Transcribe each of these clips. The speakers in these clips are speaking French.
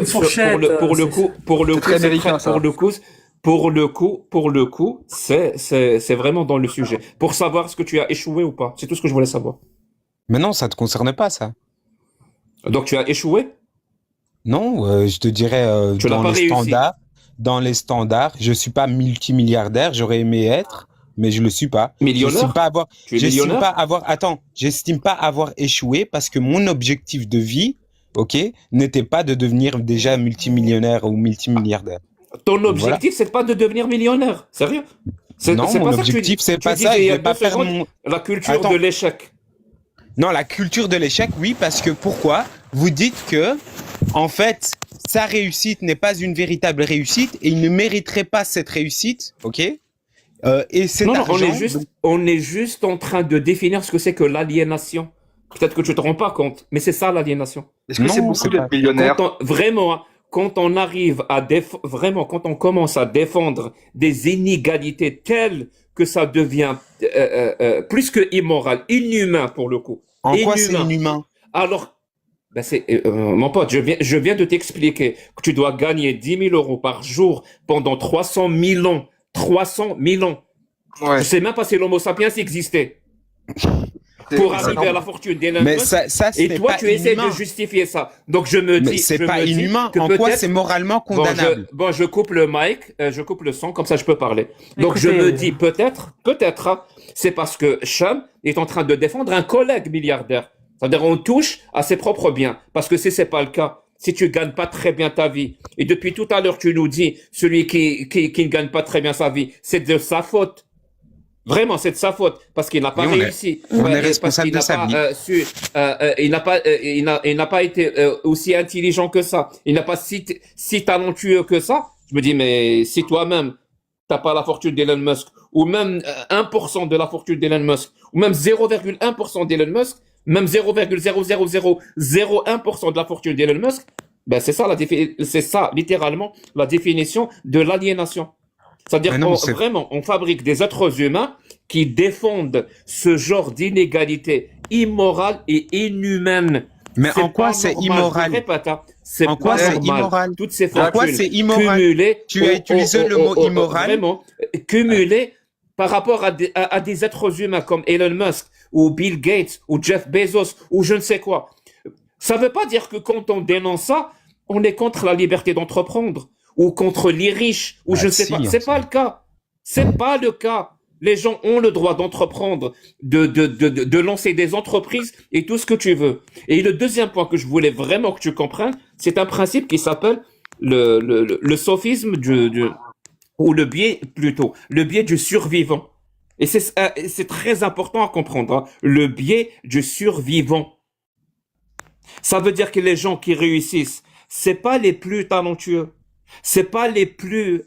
Une Sur- fourchette, pour le C'est coup, très américain, ça. c'est vraiment dans le sujet. Pour savoir ce que tu as échoué ou pas. C'est tout ce que je voulais savoir. Mais non, ça te concerne pas, ça. Donc, tu as échoué? Non, je te dirais Tu n'as pas réussi. dans les standards, je suis pas multimilliardaire, j'aurais aimé être, mais je le suis pas. Millionnaire? Tu es J'estime pas millionnaire? avoir, attends, j'estime pas avoir échoué parce que mon objectif de vie, ok, n'était pas de devenir déjà multimillionnaire ou multimilliardaire. Ton Donc voilà. objectif, c'est pas de devenir millionnaire. Sérieux? Non, C'est mon pas ça que objectif, c'est tu pas ça, disais et il je y a vais deux pas faire secondes, mon, la culture attends. de l'échec. Non, la culture de l'échec, oui, parce que pourquoi? Vous dites que, en fait, sa réussite n'est pas une véritable réussite et il ne mériterait pas cette réussite, ok? Et cet Non, non, argent, on est juste en train de définir ce que c'est que l'aliénation. Peut-être que tu te rends pas compte, mais c'est ça l'aliénation. Est-ce que c'est non, beaucoup c'est d'être pas. millionnaire? Vraiment, hein, quand on arrive à vraiment, quand on commence à défendre des inégalités telles que ça devient plus que immoral, inhumain pour le coup, En quoi c'est inhumain. inhumain? Alors, ben mon pote, je viens de t'expliquer que tu dois gagner 10 000 euros par jour pendant 300 000 ans. 300 000 ans. Ouais. Je sais même pas si l'Homo sapiens existait pour arriver à la fortune d'Elon Mais Musk. ça, ce Et n'est toi, pas tu essaies de inhumain. justifier ça. Donc je me Mais dis, c'est je pas me dis inhumain. que En quoi peut-être. c'est moralement Bon, condamnable? je coupe le mic, je coupe le son, comme ça je peux parler. Donc je Écoutez, me dis peut-être, hein, c'est parce que Cham est en train de défendre un collègue milliardaire. C'est-à-dire on touche à ses propres biens, parce que si c'est pas le cas, si tu gagnes pas très bien ta vie, et depuis tout à l'heure tu nous dis, celui qui ne gagne pas très bien sa vie, c'est de sa faute. Vraiment, c'est de sa faute parce qu'il n'a pas Oui, on est- réussi. on est Parce responsable qu'il de n'a sa pas vie. il n'a pas été aussi intelligent que ça. Il n'a pas si talentueux que ça. Je me dis, mais si toi-même t'as pas la fortune d'Elon Musk, ou même 1% de la fortune d'Elon Musk, ou même 0,1% d'Elon Musk, même 0,00001% de la fortune d'Elon Musk, ben c'est ça littéralement la définition de l'aliénation. C'est-à-dire Mais non, qu'on c'est vraiment, on fabrique des êtres humains qui défendent ce genre d'inégalité immorale et inhumaine. Mais C'est en quoi pas c'est normal, immoral? je répète, hein, c'est En quoi pas c'est normal. immoral? Toutes ces En quoi fortunes c'est immoral? cumulées, Tu as utilisé le mot immoral. vraiment, cumulées par rapport à des êtres humains comme Elon Musk, ou Bill Gates, ou Jeff Bezos, ou je ne sais quoi. Ça veut pas dire que quand on dénonce ça, on est contre la liberté d'entreprendre, ou contre les riches, ou Bah, je ne sais si, pas. hein. C'est pas le cas. C'est pas le cas. Les gens ont le droit d'entreprendre, de lancer des entreprises et tout ce que tu veux. Et le deuxième point que je voulais vraiment que tu comprennes, c'est un principe qui s'appelle le sophisme ou le biais plutôt, le biais du survivant. Et c'est très important à comprendre, hein. Le biais du survivant. Ça veut dire que les gens qui réussissent, c'est pas les plus talentueux. C'est pas les plus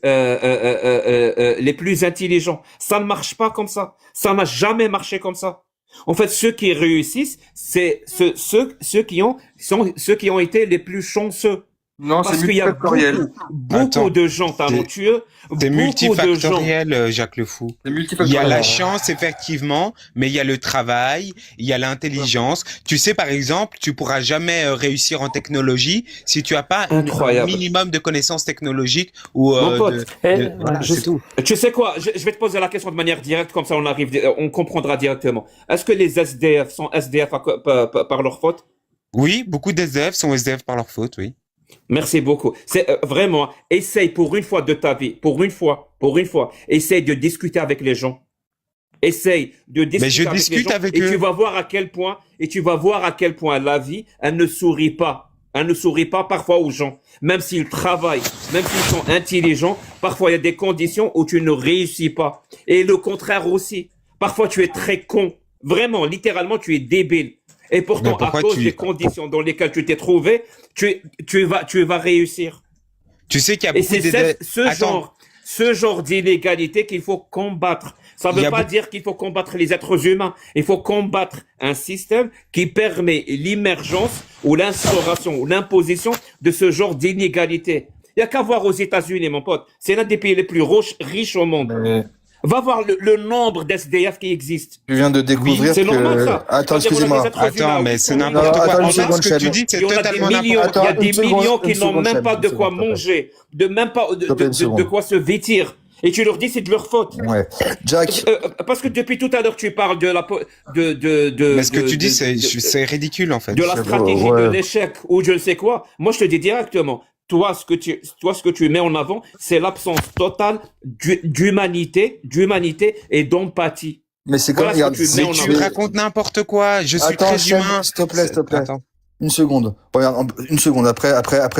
intelligents. Ça ne marche pas comme ça. Ça n'a jamais marché comme ça. En fait, ceux qui réussissent, c'est ceux qui ont été les plus chanceux. Non, Parce c'est qu'il y a multifactoriel. beaucoup Attends, de gens talentueux, c'est beaucoup de gens. multifactoriel, Jacques Le Fou. C'est Il y a multifactoriel. la chance, effectivement, mais il y a le travail, il y a l'intelligence. Tu sais, par exemple, tu pourras jamais réussir en technologie si tu as pas un Incroyable. minimum de connaissances technologiques ou Mon pote, voilà, je- c'est tout. Tu sais quoi, je vais te poser la question de manière directe, comme ça on comprendra directement. Est-ce que les SDF sont SDF par leur faute? Oui, beaucoup d'SDF sont SDF par leur faute, oui. Merci beaucoup. C'est vraiment, essaye pour une fois de ta vie, pour une fois, essaye de discuter avec les gens. Essaye de discuter Mais je avec les discute gens avec et eux. tu vas voir à quel point la vie, elle ne sourit pas. Elle ne sourit pas parfois aux gens. Même s'ils travaillent, même s'ils sont intelligents, parfois il y a des conditions où tu ne réussis pas. Et le contraire aussi. Parfois tu es très con. Vraiment, littéralement, tu es débile. Et pourtant, Mais à pourquoi cause des conditions dans lesquelles tu t'es trouvé, tu vas réussir. Tu sais qu'il y a Et beaucoup c'est d'SDF. ce genre d'inégalité qu'il faut combattre. Ça Il ne y veut a pas beaucoup- dire qu'il faut combattre les êtres humains. Il faut combattre un système qui permet l'émergence ou l'instauration ou l'imposition de ce genre d'inégalité. Il n'y a qu'à voir aux États-Unis, mon pote. C'est l'un des pays les plus riches au monde. Va voir le nombre d'SDF qui existent. Je viens de découvrir c'est que... normal, ça. Attends, C'est-à-dire, on a excusez-moi. des êtres humains Attends, où mais ils c'est sont n'importe Non, quoi. attends une En fait, seconde, ce que tu Chad. dis, c'est Il y en a des totalement millions, n'importe Attends, il y a une des seconde, millions qui une n'ont seconde, même Chad, pas une de quoi seconde, s'il te plaît. manger, de même pas S'il te plaît, une de seconde. quoi se vêtir. Et tu leur dis c'est de leur faute. Ouais. Jack, Parce que depuis tout à l'heure tu parles de la Mais ce que tu dis, de- c'est ridicule, en fait. de la c'est stratégie bon, ouais. de l'échec ou je ne sais quoi. Moi je te dis directement, toi ce que tu mets en avant, c'est l'absence totale d'humanité et d'empathie. mais c'est comme, Voilà ce que regarde, tu mets c'est en que Tu avant. racontes n'importe quoi. Je suis Attends, très Chad, humain. s'il te plaît, s'il te plaît. Attends. Une seconde. Regarde, une seconde. Après,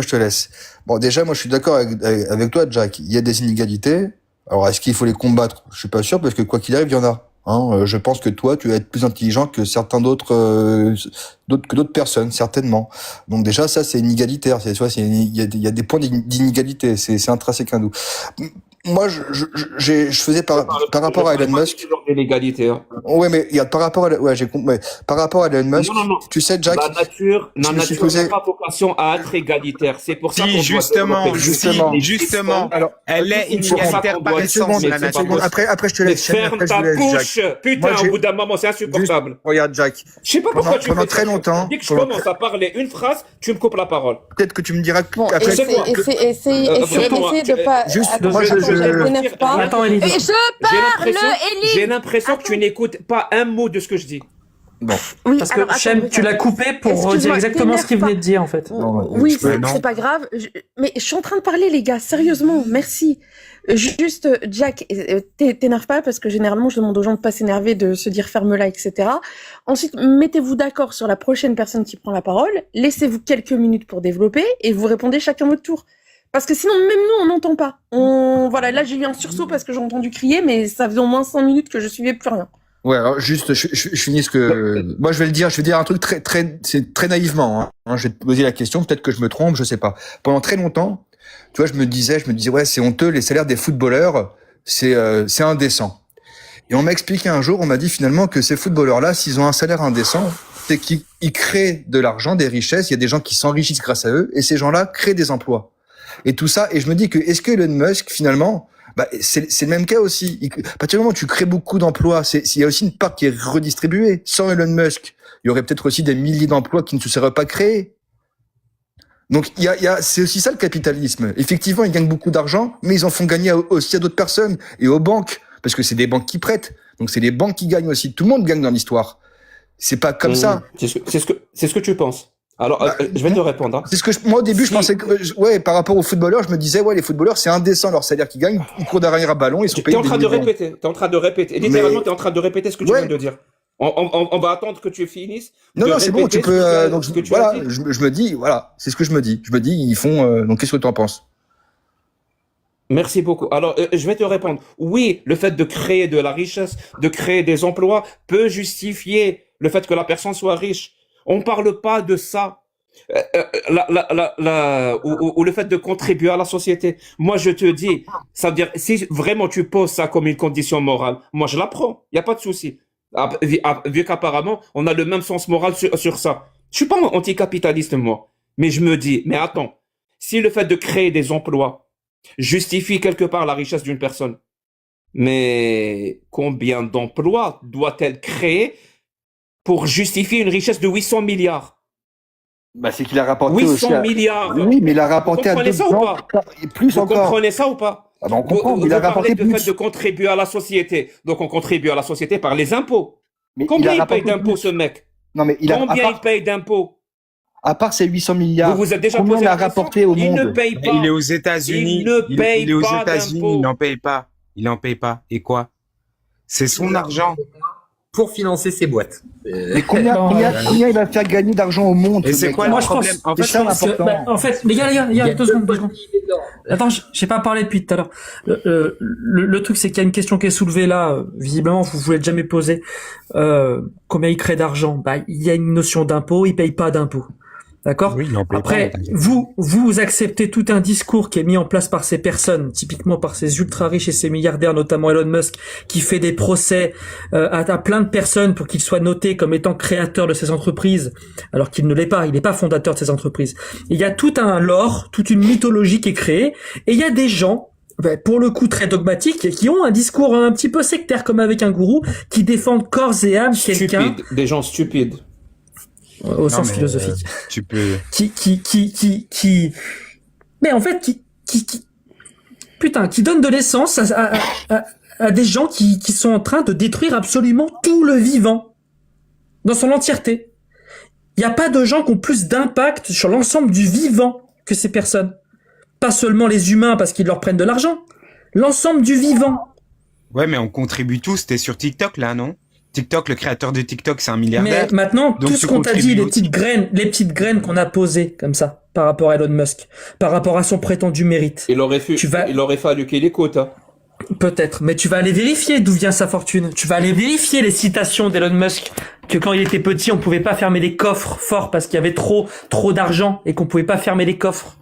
je te laisse. Bon, déjà, moi, je suis d'accord avec toi, Jack. Il y a des inégalités. Alors, est-ce qu'il faut les combattre? Je suis pas sûr, parce que quoi qu'il arrive, il y en a. Hein, je pense que toi, tu vas être plus intelligent que certains d'autres personnes, certainement. Donc déjà, ça, c'est inégalitaire. Il y a des points d'inégalité. C'est intrinsèque à nous. Moi, je faisais par rapport à Elon Musk. L'égalité. Hein. Ouais, mais regarde, par rapport à, ouais, j'ai compris. Ouais, par rapport à Elon Musk, Non. tu sais, Jack, La nature je me suis n'a posé- pas vocation à être égalitaire. C'est pour ça qu'on Si, doit justement, développer justement. des justement. systèmes. alors, Elle est C'est pour ça inégalitaire qu'on par doit- une essence, seconde, mais la c'est pas nature. possible. après, je te Mais laisse. ferme Après, je ta te laisse, Jack. bouche. Putain, Moi, au bout d'un moment, c'est insupportable. Regarde, Jack. Je sais pas pourquoi tu Pendant fais très ça. longtemps, Dès que je pendant commence à parler une phrase, tu me coupes la parole. Peut-être que tu me diras Bon, après. c'est quoi essayez vraiment, de pas. juste- Attends, moi, je- attends, je- t'énerve pas. Attends, Elise. Et je J'ai parle, l'impression- Elise. J'ai l'impression que tu n'écoutes pas un mot de ce que je dis. Oui, Parce que alors, Shem, attends, tu l'as coupé pour Excuse-moi, dire exactement ce qu'il t'énerve venait de dire, en fait. Non, Oui, je peux- c'est non. c'est pas grave. Mais je suis en train de parler, les gars. Sérieusement, merci. Juste, Jack, t'énerve pas parce que généralement, je demande aux gens de pas s'énerver, de se dire ferme-la, etc. Ensuite, mettez-vous d'accord sur la prochaine personne qui prend la parole. Laissez-vous quelques minutes pour développer et vous répondez chacun votre tour. Parce que sinon, même nous, on n'entend pas. Voilà, là, j'ai eu un sursaut parce que j'ai entendu crier, mais ça faisait au moins 5 minutes que je suivais plus rien. Ouais, alors juste, je finis ce que, moi, je vais dire un truc c'est très naïvement, hein. Je vais te poser la question, peut-être que je me trompe, je sais pas. Pendant très longtemps, tu vois, je me disais, ouais, c'est honteux, les salaires des footballeurs, c'est indécent. Et on m'a expliqué un jour, on m'a dit finalement que ces footballeurs-là, s'ils ont un salaire indécent, c'est qu'ils créent de l'argent, des richesses, il y a des gens qui s'enrichissent grâce à eux, et ces gens-là créent des emplois. Et tout ça, et je me dis que, est-ce que Elon Musk, finalement, c'est le même cas aussi. À partir du moment où tu crées beaucoup d'emplois, il y a aussi une part qui est redistribuée. Sans Elon Musk, il y aurait peut-être aussi des milliers d'emplois qui ne se seraient pas créés. Donc, c'est aussi ça le capitalisme. Effectivement, ils gagnent beaucoup d'argent, mais ils en font gagner aussi à d'autres personnes et aux banques, parce que c'est des banques qui prêtent. Donc, c'est les banques qui gagnent aussi. Tout le monde gagne dans l'histoire. C'est pas comme ça. C'est ce que tu penses. Alors, je vais te répondre. Hein. C'est ce que moi au début je pensais que ouais, par rapport aux footballeurs, je me disais ouais, les footballeurs c'est indécent leur salaire qu'ils gagnent, ils courent derrière un ballon, ils sont T'es payés en train des de millions. répéter. T'es en train de répéter. Littéralement, Mais- t'es en train de répéter ce que tu Ouais. viens de dire. On va attendre que tu finisses. Non de non, c'est bon, répéter tu peux donc ce que tu voilà, as dit. je me dis voilà, c'est ce que je me dis. Je me dis ils font donc qu'est-ce que tu en penses? Merci beaucoup. Alors, je vais te répondre. Oui, le fait de créer de la richesse, de créer des emplois peut justifier le fait que la personne soit riche. On parle pas de ça. Ou le fait de contribuer à la société. Moi, je te dis, ça veut dire, si vraiment tu poses ça comme une condition morale, moi, je la prends. Il n'y a pas de souci. Vu qu'apparemment, on a le même sens moral sur ça. Je suis pas anticapitaliste, moi. Mais je me dis, mais attends, si le fait de créer des emplois justifie quelque part la richesse d'une personne, mais combien d'emplois doit-elle créer pour justifier une richesse de 800 milliards? Bah c'est qu'il a rapporté 800 milliards. Oui, mais il a rapporté Vous à comprenez d'autres ça ou gens pas plus Vous encore. comprenez ça ou pas? Ah bah on comprend, Vous il a parlez rapporté de plus. fait de contribuer à la société. Donc on contribue à la société par les impôts. Mais Combien il rapporté paye d'impôts plus. ce mec? Non mais il a Combien il paye d'impôts? à part ces 800 milliards, Vous vous êtes déjà combien posé il a la question? rapporté au Il ne monde? paye pas. Il est aux États-Unis. Il ne paye il est aux pas États-Unis, d'impôts. il n'en paye pas. Il n'en paye pas. Et quoi? C'est son argent. pour financer ses boîtes. Mais combien il va faire gagner d'argent au monde? Et ce c'est mec quoi Moi, le je pense- problème? En c'est fait, ça Parce que, l'important. en fait, les gars, 2 secondes, 2 secondes. Attends, j'ai pas parlé depuis tout à l'heure. Le truc, c'est qu'il y a une question qui est soulevée là. Visiblement, vous voulez jamais poser. Combien il crée d'argent? Bah, il y a une notion d'impôt. Il paye pas d'impôt. D'accord? oui, il n'en paye Après, pas. vous acceptez tout un discours qui est mis en place par ces personnes, typiquement par ces ultra riches et ces milliardaires, notamment Elon Musk, qui fait des procès à plein de personnes pour qu'ils soient notés comme étant créateurs de ces entreprises, alors qu'il ne l'est pas, il n'est pas fondateur de ces entreprises. Il y a tout un lore, toute une mythologie qui est créée, et il y a des gens pour le coup très dogmatiques et qui ont un discours un petit peu sectaire comme avec un gourou, qui défendent corps et âme quelqu'un Des gens stupides. au Non, sens mais, philosophique. Tu peux. Mais en fait, qui donne de l'essence à des gens qui sont en train de détruire absolument tout le vivant dans son entièreté. Il n'y a pas de gens qui ont plus d'impact sur l'ensemble du vivant que ces personnes. Pas seulement les humains parce qu'ils leur prennent de l'argent. L'ensemble du vivant. Ouais, mais on contribue tous. T'es sur TikTok, là, non? TikTok, le créateur de TikTok, c'est un milliardaire. Mais maintenant, Donc tout tu ce qu'on t'a dit, contribues les petites graines qu'on a posées comme ça, par rapport à Elon Musk, par rapport à son prétendu mérite. Il aurait fallu qu'il écoute. Hein. Peut-être, mais tu vas aller vérifier d'où vient sa fortune. Tu vas aller vérifier les citations d'Elon Musk, que quand il était petit, on pouvait pas fermer les coffres forts parce qu'il y avait trop d'argent et qu'on pouvait pas fermer les coffres.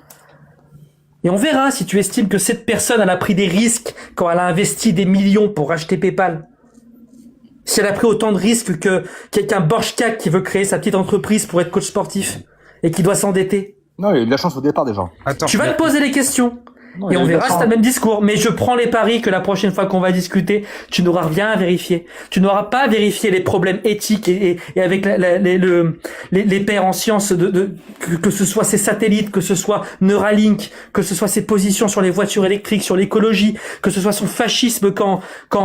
Et on verra si tu estimes que cette personne, elle a pris des risques quand elle a investi des millions pour acheter PayPal. Si elle a pris autant de risques que quelqu'un Borchkak qui veut créer sa petite entreprise pour être coach sportif et qui doit s'endetter. Non, il y a eu de la chance au départ déjà. Attends. Tu vas te poser les questions. Non, Et il y a on eu de la verra si chance. t'as le même discours. Mais je prends les paris que la prochaine fois qu'on va discuter, tu n'auras rien à vérifier. Tu n'auras pas vérifié les problèmes éthiques et avec les pairs en sciences que ce soit ces satellites, que ce soit Neuralink, que ce soit ses positions sur les voitures électriques, sur l'écologie, que ce soit son fascisme quand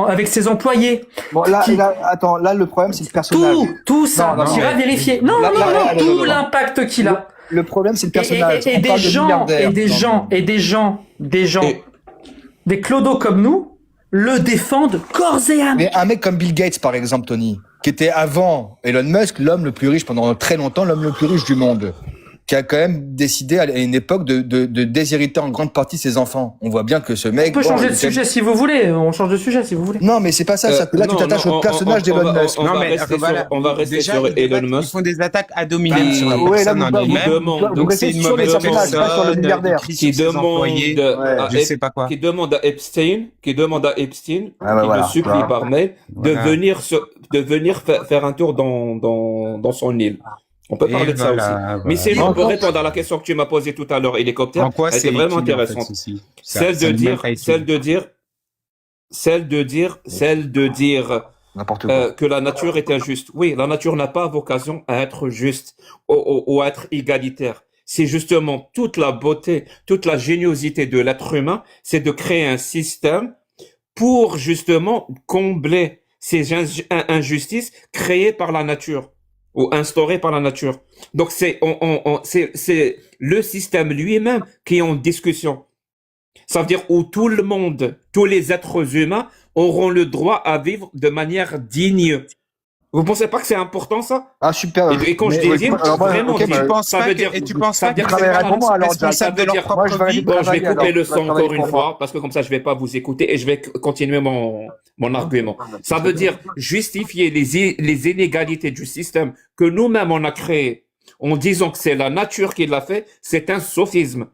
avec ses employés. Bon, là, attends, là, le problème, c'est le personnage. Tout ça, Non, tu iras vérifier. Non, tout l'impact qu'il a. Le problème, c'est le personnage. Et On des parle de gens, milliardaires. des clodos comme nous, le défendent corps et âme. Mais un mec comme Bill Gates, par exemple, Tony, qui était avant Elon Musk, l'homme le plus riche pendant très longtemps, l'homme le plus riche du monde, qui a quand même décidé à une époque de déshériter en grande partie ses enfants. On voit bien que ce mec... On peut changer de sujet si vous voulez. On change de sujet si vous voulez. Non, mais c'est pas ça. Là, tu t'attaches au personnage d'Elon Musk. On va rester sur Elon Musk. Ils font des attaques ad hominem sur la personne en elle-même. Donc c'est une mauvaise personne qui demande je sais pas quoi. qui demande à Epstein, qui voilà, le supplie par mail de venir faire un tour dans son île. On peut parler de ça aussi. Mais sinon, on peut répondre à la question que tu m'as posée tout à l'heure, hélicoptère. En quoi c'est vraiment intéressante. Celle de dire que la nature est injuste. Oui, la nature n'a pas vocation à être juste ou à être égalitaire. C'est justement toute la beauté, toute la géniosité de l'être humain, c'est de créer un système pour justement combler ces injustices créées par la nature ou instaurées par la nature. Donc c'est le système lui-même qui est en discussion. Ça veut dire où tout le monde, tous les êtres humains auront le droit à vivre de manière digne. Vous pensez pas que c'est important ça? Ah super. Et quand je dis digne, vraiment tu digne. penses Ça pas veut dire et tu penses pas dire que que c'est c'est pas pas responsable de leur propre vie? Bon, je vais couper le son Ça va encore aller une pour fois parce que comme ça je vais pas vous écouter et je vais continuer mon argument. Ça veut dire justifier les inégalités du système que nous-mêmes on a créé en disant que c'est la nature qui l'a fait, c'est un sophisme.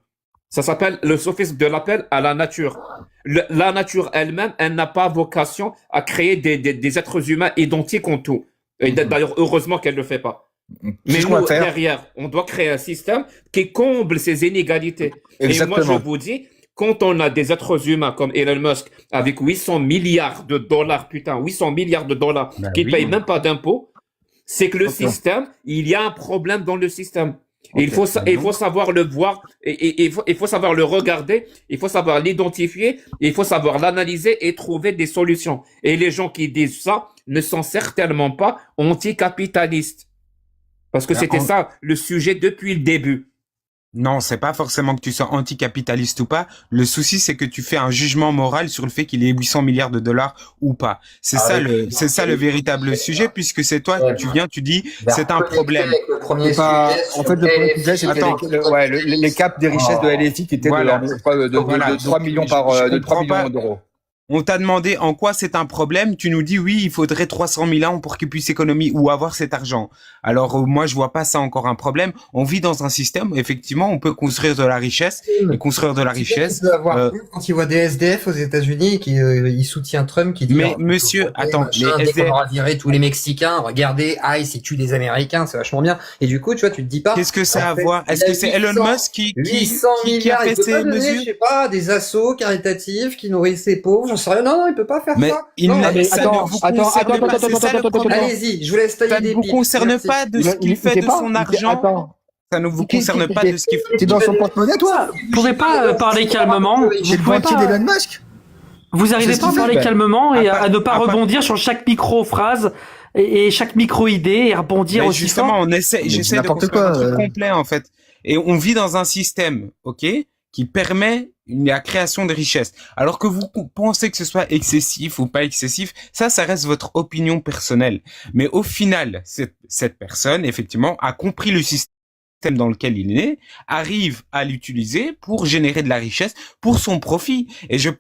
Ça s'appelle le sophisme de l'appel à la nature. La nature elle-même, elle n'a pas vocation à créer des êtres humains identiques en tout. Et d'ailleurs, heureusement qu'elle ne le fait pas. Mais nous, derrière, on doit créer un système qui comble ces inégalités. Exactement. Et moi, je vous dis, quand on a des êtres humains comme Elon Musk avec 800 milliards de dollars, putain, 800 milliards de dollars, qui ne payent même pas d'impôts, c'est que le système, il y a un problème dans le système. Et il faut savoir le voir, et il faut savoir le regarder, il faut savoir l'identifier, il faut savoir l'analyser et trouver des solutions. Et les gens qui disent ça ne sont certainement pas anticapitalistes. Parce que c'était ça le sujet depuis le début. Non, c'est pas forcément que tu sois anticapitaliste ou pas. Le souci, c'est que tu fais un jugement moral sur le fait qu'il ait 800 milliards de dollars ou pas. C'est ça le véritable sujet, puisque c'est toi, tu viens, tu dis, c'est un problème. En fait, le premier sujet, c'était les caps des richesses de LFI qui étaient de 3 millions d'euros. On t'a demandé en quoi c'est un problème. Tu nous dis oui, il faudrait 300 000 ans pour qu'ils puissent économiser ou avoir cet argent. Alors moi, je vois pas ça encore un problème. On vit dans un système. Effectivement, on peut construire de la richesse et construire de la richesse. Quand il voit des SDF aux États-Unis et qu'il il soutient Trump qui dit Mais monsieur, attends, les les dès SDF. qu'on aura viré tous les Mexicains, regardez, ils tuent des Américains, c'est vachement bien. Et du coup, tu vois, tu te dis pas. Qu'est-ce que ça a à en fait, voir? Est-ce il y a que c'est Elon 800 Musk qui 800 a milliards, fait il peut ces pas donner, mesures? je sais pas, des assos caritatifs qui nourrissent les pauvres, j'en sais rien. Non, il peut pas faire Mais ça. il Non, n'a- mais ça attends, ne vous attends, concerne attends, pas. attends, C'est ça le attends, problème. allez-y, je vous laisse tailler Ça des ne vous piles. concerne Merci. pas de ce Il qu'il fait sait de pas, son il- argent. Attends. Ça ne vous Qui- concerne pas de ce qu'il fait. T'es dans son porte-monnaie, toi? Vous pouvez pas parler calmement. C'est Vous le pouvez banquier pas. d'Elon Musk? Vous C'est arrivez ce pas à qu'il fait, parler ben. calmement et À à ne pas part- rebondir sur chaque micro-phrase et chaque micro-idée et rebondir Mais aussi justement, fort. j'essaie de n'importe construire quoi, un truc complet, en fait. Et on vit dans un système, ok, qui permet la création de richesses. Alors que vous pensez que ce soit excessif ou pas excessif, ça reste votre opinion personnelle. Mais au final, cette personne, effectivement, a compris le système dans lequel il est né, arrive à l'utiliser pour générer de la richesse pour son profit. Et je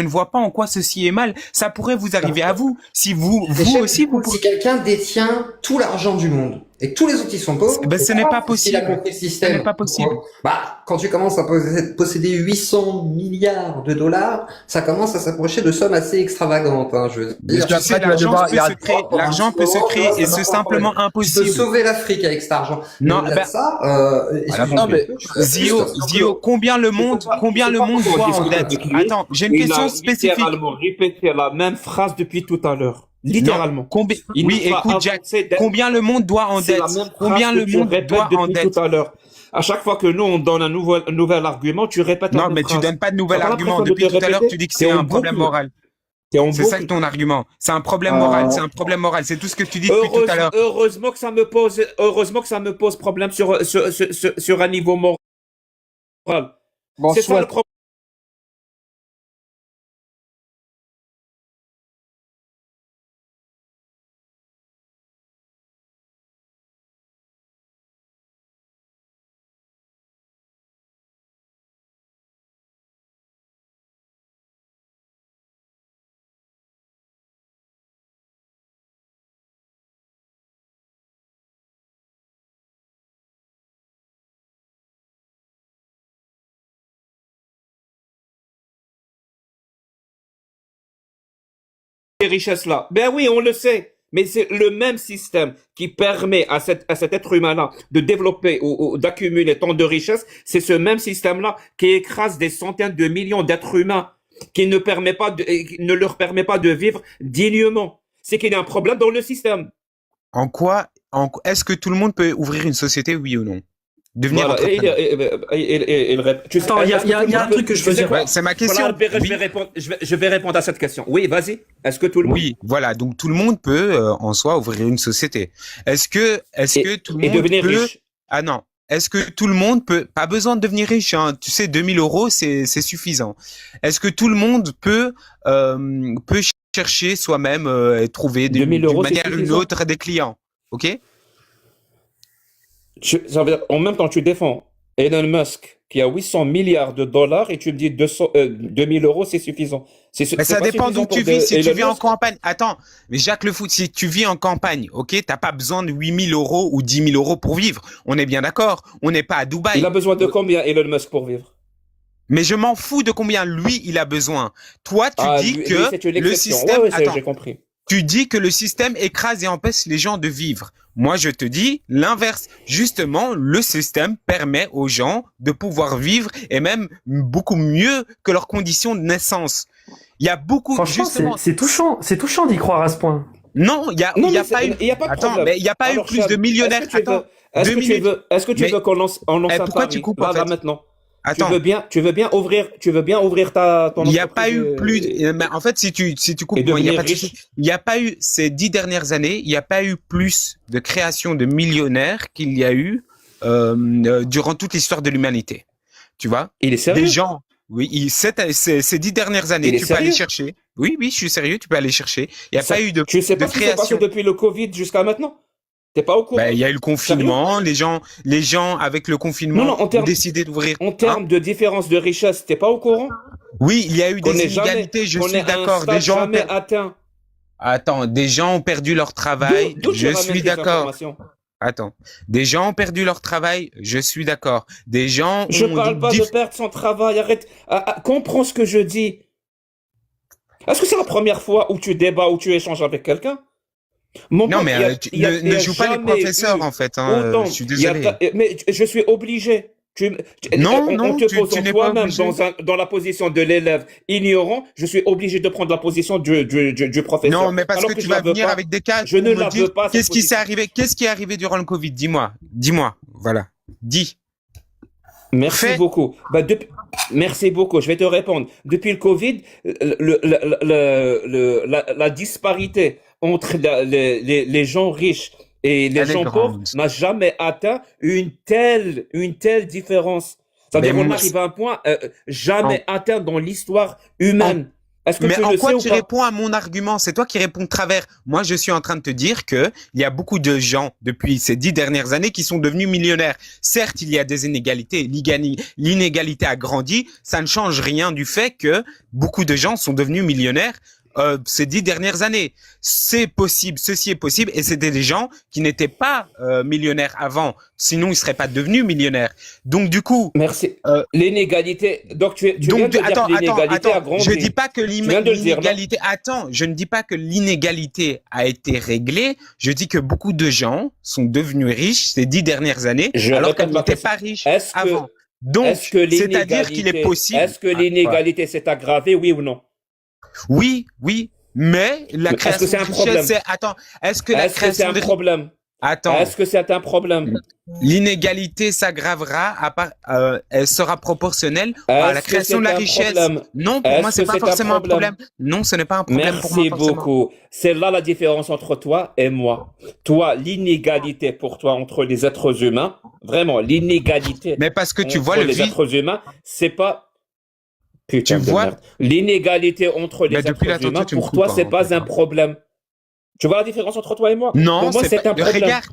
ne vois pas en quoi ceci est mal. Ça pourrait vous arriver à vous. Si vous aussi, vous Si quelqu'un détient tout l'argent du monde et que tous les autres ils sont pauvres, Ben, ce n'est pas possible. Il a compris le système. Ce n'est pas possible. Quand tu commences à posséder 800 milliards de dollars, ça commence à s'approcher de sommes assez extravagantes. Hein, je veux dire. Parce que après, tu vas devoir- il y a- L'argent peut se créer et c'est simplement Tu peux impossible. sauver l'Afrique avec cet argent. Non, Mais au-delà ben- de ça, non, mais- Zio, combien le monde doit en dette? Attends, j'ai une Il question a spécifique. littéralement répété la même phrase depuis tout à l'heure. Littéralement. Combien, Il oui, nous a écoute, Jack, avancé d'être- combien le monde doit en C'est dette? la même phrase Combien que le tu monde répètes doit en depuis dette? tout à l'heure. À chaque fois que nous on donne un nouvel argument, tu répètes la Non, même mais tu phrase. donnes pas de nouvel T'as pas argument. l'impression de Depuis te tout à l'heure, répéter? tu dis que T'es c'est en un problème boucle. moral. T'es en C'est ça boucle. ton argument. C'est un problème moral. C'est un problème moral. C'est tout ce que tu dis depuis tout à l'heure. Heureusement que ça me pose problème sur un niveau moral. Bon, C'est ça soit. le problème. Ces richesses-là. Ben oui, on le sait. Mais c'est le même système qui permet à cet être humain-là de développer ou d'accumuler tant de richesses. C'est ce même système-là qui écrase des centaines de millions d'êtres humains, qui ne leur permet pas de vivre dignement. C'est qu'il y a un problème dans le système. Est-ce que tout le monde peut ouvrir une société, oui ou non? Devenir Voilà. entrepreneur. Attends, il y a un truc que je veux dire. Ouais, c'est ma question. Voilà, Oui. je vais répondre à cette question. Oui, vas-y. Est-ce que tout le monde Oui, voilà. Donc tout le monde peut en soi ouvrir une société. Est-ce que tout le et monde devenir peut riche? Ah non. Est-ce que tout le monde peut pas besoin de devenir riche, hein. Tu sais, 2000 euros, c'est suffisant. Est-ce que tout le monde peut chercher soi-même et trouver 2000 d'une euros, c'est manière ou d'une suffisant. autre des clients? Ok? Ça veut dire, en même temps, tu défends Elon Musk qui a 800 milliards de dollars et tu me dis 2000 euros, c'est suffisant. Mais C'est ça pas dépend suffisant d'où tu pour vis. Si tu Elon vis en Musk. campagne, attends. Mais Jacques Le Foot, si tu vis en campagne, ok, t'as pas besoin de 8000 euros ou 10 000 euros pour vivre. On est bien d'accord. On n'est pas à Dubaï. Il a besoin de combien, Elon Musk, pour vivre? Mais je m'en fous de combien lui il a besoin. Toi, tu dis lui, que c'est une le exception. système. Ouais, Attends. j'ai compris. Tu dis que le système écrase et empêche les gens de vivre. Moi, je te dis l'inverse. Justement, le système permet aux gens de pouvoir vivre et même beaucoup mieux que leurs conditions de naissance. Il y a beaucoup, Franchement, justement. c'est touchant d'y croire à ce point. Non, il y a pas eu. Il y a pas de Attends, problème. mais il y a pas eu Alors, plus Chab, de millionnaires. Attends, Est-ce 2 que tu minutes. veux Mais- qu'on lance un pourquoi pari, tu coupes, là, en fait maintenant? Attends. Tu veux bien ouvrir ton Il n'y a pas entreprise, eu plus. Mais en fait, si tu coupes, et moi, il y a devenir pas de souci. riche. Il n'y a pas eu ces 10 dernières années, il n'y a pas eu plus de création de millionnaires qu'il y a eu durant toute l'histoire de l'humanité. Tu vois? Il est sérieux? Des gens. Oui, ces 10 dernières années, Il est tu peux aller sérieux? chercher. Oui, je suis sérieux, tu peux aller chercher. Il n'y a Ça- pas eu de Tu sais pas ce qui s'est passé création. depuis le Covid jusqu'à maintenant? T'es pas au courant? Ben, il y a eu le confinement, les gens avec le confinement Non, en ont termes- décidé d'ouvrir. En termes de différence de richesse, t'es pas au courant? Oui, il y a eu Qu'on des n'est jamais, inégalités, je qu'on suis est à un d'accord. Des stade gens ont jamais atteint. Attends, des gens ont perdu leur travail, D'où tu je ramènes suis tes d'accord. informations? Attends, des gens ont perdu leur travail, je suis d'accord. Des gens Je ont parle pas de perdre son travail, arrête. Comprends ce que je dis. Est-ce que c'est la première fois où tu débats, où tu échanges avec quelqu'un? Mon Non, pote, mais ne joue pas les professeurs, en fait. Hein, autant. je suis désolé. Mais je suis obligé. Non, On non, te pose tu en n'es pas toi-même obligé. dans la position de l'élève ignorant. Je suis obligé de prendre la position du professeur. Non, mais parce Alors que tu je la vas veux venir pas. avec des cas Je pour ne me la dire veux pas, cette qu'est-ce qui s'est position. arrivé, qu'est-ce qui est arrivé durant le Covid. Dis-moi, voilà. Dis. Merci Fais. beaucoup. Merci beaucoup. Je vais te répondre. Depuis le Covid, la disparité entre les gens riches et les Elle est gens pauvres grande. n'a jamais atteint une telle différence. C'est-à-dire Mais qu'on moi- arrive à un point jamais atteint dans l'histoire humaine. Est-ce que Mais tu en le quoi sais ou tu pas? réponds à mon argument? C'est toi qui réponds de travers. Moi, je suis en train de te dire que il y a beaucoup de gens depuis ces 10 dernières années qui sont devenus millionnaires. Certes, il y a des inégalités. L'inégalité a grandi. Ça ne change rien du fait que beaucoup de gens sont devenus millionnaires ces 10 dernières années. C'est possible, ceci est possible, et c'était des gens qui n'étaient pas millionnaires avant. Sinon, ils seraient pas devenus millionnaires. Donc, du coup, Merci. euh, L'inégalité. Donc, tu viens donc, de dire que l'inégalité a grandi. je dis pas que viens de le dire, non? l'inégalité, attends, je ne dis pas que l'inégalité a été réglée. Je dis que beaucoup de gens sont devenus riches ces 10 dernières années, Je alors répète qu'ils ma n'étaient question. pas riches Est-ce que- avant. Donc, Est-ce que c'est-à-dire qu'il est possible. Est-ce que l'inégalité s'est aggravée, oui ou non? Oui, mais la Est-ce que création c'est de un problème? richesse, est-ce que la Est-ce que c'est création un de problème? Attends, Est-ce que c'est un problème? l'inégalité s'aggravera elle sera proportionnelle à la Est-ce que création de la c'est un richesse. problème? Non, pour Est-ce moi, c'est que pas c'est un forcément un problème? problème. Non, ce n'est pas un problème pour moi Merci forcément. beaucoup. C'est là la différence entre toi et moi. Toi, l'inégalité pour toi entre les êtres humains, vraiment, l'inégalité Mais parce que tu entre vois le les vide. êtres humains, c'est pas... Putain Tu de vois- merde. L'inégalité entre les Mais depuis êtres là, humains, tu me pour coupes, toi, c'est hein, pas putain. un problème. Tu vois la différence entre toi et moi? Non, Pour moi, c'est pas... un problème. Regarde,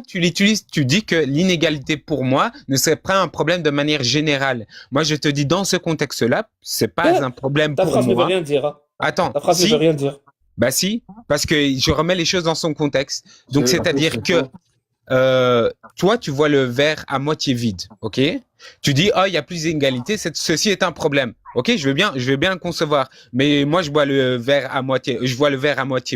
tu l'utilises, tu dis que l'inégalité pour moi ne serait pas un problème de manière générale. Moi, je te dis dans ce contexte-là, c'est pas Ouais, un problème Ta pour phrase ne veut moi. rien dire. Hein. Attends, Ta phrase ne si, veut rien dire. bah si, parce que je remets les choses dans son contexte. Donc, c'est-à-dire que toi, tu vois le verre à moitié vide, ok? Tu dis, oh, il y a plus d'inégalité, ceci est un problème. Ok, je veux bien le concevoir. Mais moi, je vois le verre à moitié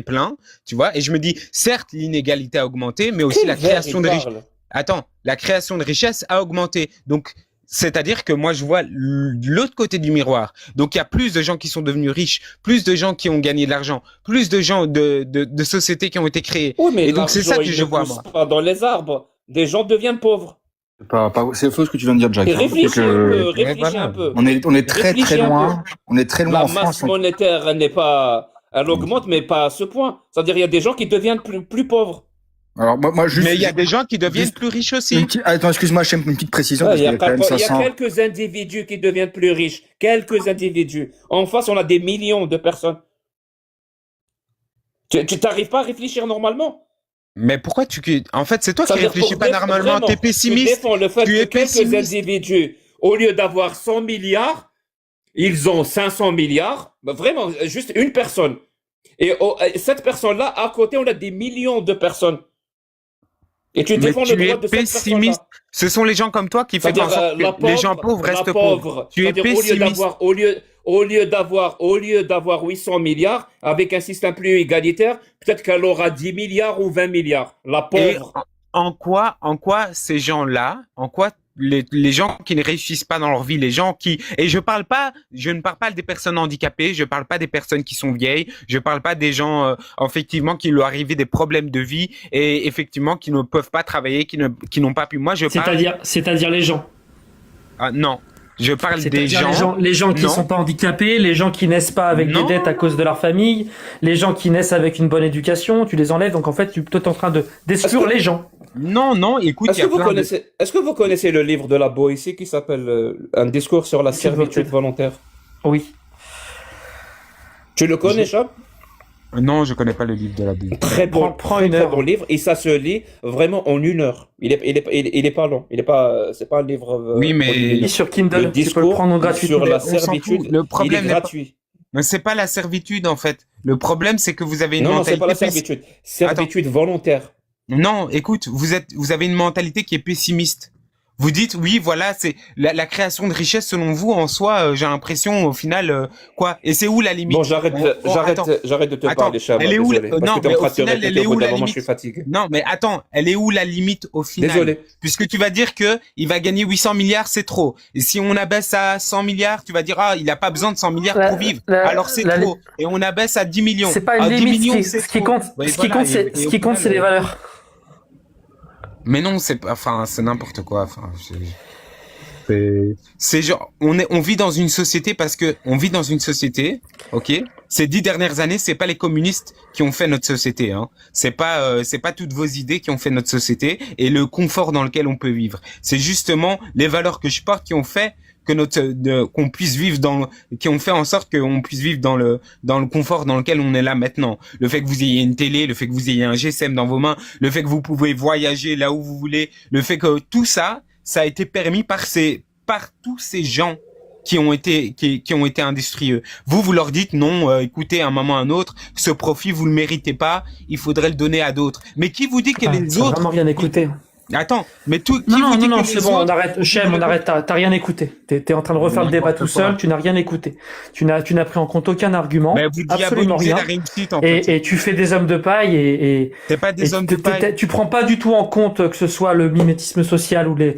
plein, tu vois, et je me dis, certes, l'inégalité a augmenté, mais aussi Quel la verre création il de richesse. parle? Attends, la création de richesse a augmenté. Donc, c'est-à-dire que moi, je vois l'autre côté du miroir. Donc, il y a plus de gens qui sont devenus riches, plus de gens qui ont gagné de l'argent, plus de gens de sociétés qui ont été créées. Oui, mais Et donc, c'est ça l'argent, que il je ne vois, pousse moi. pas dans les arbres. Des gens deviennent pauvres. C'est faux ce que tu viens de dire, Jack. Et hein. réfléchis C'est un que- peu, réfléchis voilà. un peu. On est très Réfléchis très un loin. On est très loin La en France. masse monétaire, elle n'est pas, elle augmente, mais pas à ce point. C'est-à-dire, il y a des gens qui deviennent plus pauvres. Alors moi juste. Mais il y a des gens qui deviennent juste- plus riches aussi. Attends, excuse-moi, je fais une petite précision Ouais, parce il y qu'il y a a quand même il y a 500. quelques individus qui deviennent plus riches. Quelques individus. En face, on a des millions de personnes. Tu t'arrives pas à réfléchir normalement? Mais pourquoi en fait, c'est toi Ça qui veut dire réfléchis pour pas normalement. vraiment, T'es tu pessimiste. défends le fait Tu que es quelques pessimiste. individus, au lieu d'avoir 100 milliards, ils ont 500 milliards. Bah, vraiment, juste une personne. Et cette personne-là, à côté, on a des millions de personnes. Et tu Mais défends tu le droit es de cette pessimiste. personne-là. Ce sont les gens comme toi qui font C'est-à-dire, en sorte que les gens pauvres restent pauvres. Tu es C'est-à-dire, pessimiste. au lieu d'avoir 800 milliards, avec un système plus égalitaire, peut-être qu'elle aura 10 milliards ou 20 milliards. La Et pauvre. en quoi ces gens-là, en quoi les gens qui ne réussissent pas dans leur vie, les gens qui, et je ne parle pas des personnes handicapées, je parle pas des personnes qui sont vieilles, je parle pas des gens, effectivement, qui leur arrivent des problèmes de vie et effectivement, qui ne peuvent pas travailler, qui n'ont pas pu. Moi, je parle. C'est-à-dire les gens. Ah, non. Je parle des C'est-à-dire les gens qui Non. sont pas handicapés, les gens qui naissent pas avec Non. des dettes à cause de leur famille, les gens qui naissent avec une bonne éducation, tu les enlèves. Donc en fait, tu es en train d'exclure Est-ce que- les gens. Non, écoute, il y a plein de... Est-ce que vous connaissez le livre de la Boétie qui s'appelle Un discours sur la servitude volontaire? Oui. Tu le connais, Chab? Non, je connais pas le livre de la Bible. Très bon, Prends très, une très heure. bon livre, et ça se lit vraiment en 1 heure. Il est pas long. C'est pas un livre. Oui, mais- pour les- Et sur Kindle, le tu peux le discours prendre gratuitement. sur la On s'en fout. servitude, Le il problème est n'est pas- gratuit. Mais c'est pas la servitude en fait. Le problème c'est que vous avez une Non, c'est mentalité. pas la servitude. Servitude volontaire. Non, écoute, vous avez une mentalité qui est pessimiste. Vous dites oui, voilà, c'est la création de richesse selon vous en soi. J'ai l'impression au final quoi. Et c'est où la limite? Bon, j'arrête de te Attends, parler, Chaba, elle est où, désolé. Parce non, que t'es en mais train au de te final, répéter, elle est au bout où d'un la moment, je limite? suis fatigué. Non, mais attends, elle est où la limite au final? Désolé. Puisque tu vas dire que il va gagner 800 milliards, c'est trop. Et si on abaisse à 100 milliards, tu vas dire ah, il a pas besoin de 100 milliards pour vivre. Alors c'est trop. Et on abaisse à 10 millions. C'est pas À une 10 limite. millions, Ce c'est qui trop. compte, Ouais, ce qui voilà, compte, c'est, et ce au qui compte, final, c'est les valeurs. Mais non, c'est pas, enfin, c'est n'importe quoi. Enfin, c'est genre, on vit dans une société parce que on vit dans une société, ok. Ces 10 dernières années, c'est pas les communistes qui ont fait notre société, hein. C'est pas toutes vos idées qui ont fait notre société et le confort dans lequel on peut vivre. C'est justement les valeurs que je porte qui ont fait que qu'on puisse vivre qui ont fait en sorte qu'on puisse vivre dans le confort dans lequel on est là maintenant. Le fait que vous ayez une télé, le fait que vous ayez un GSM dans vos mains, le fait que vous pouvez voyager là où vous voulez, le fait que tout ça, ça a été permis par tous ces gens qui ont été industrieux. Vous leur dites non, écoutez, à un moment ou à un autre, ce profit vous le méritez pas, il faudrait le donner à d'autres. Mais qui vous dit que les T'as autres vraiment rien écouté. Attends, mais qui Non, vous dit non, que c'est les bon, on autres arrête. Chem, on arrête. T'as rien écouté. T'es en train de refaire le débat tout seul. Tu n'as rien écouté. Tu n'as pris en compte aucun argument. Ben, vous Absolument diabolisez rien. la réussite en fait. Et tu fais des hommes de paille et C'est pas des hommes de paille. tu prends pas du tout en compte que ce soit le mimétisme social ou Ben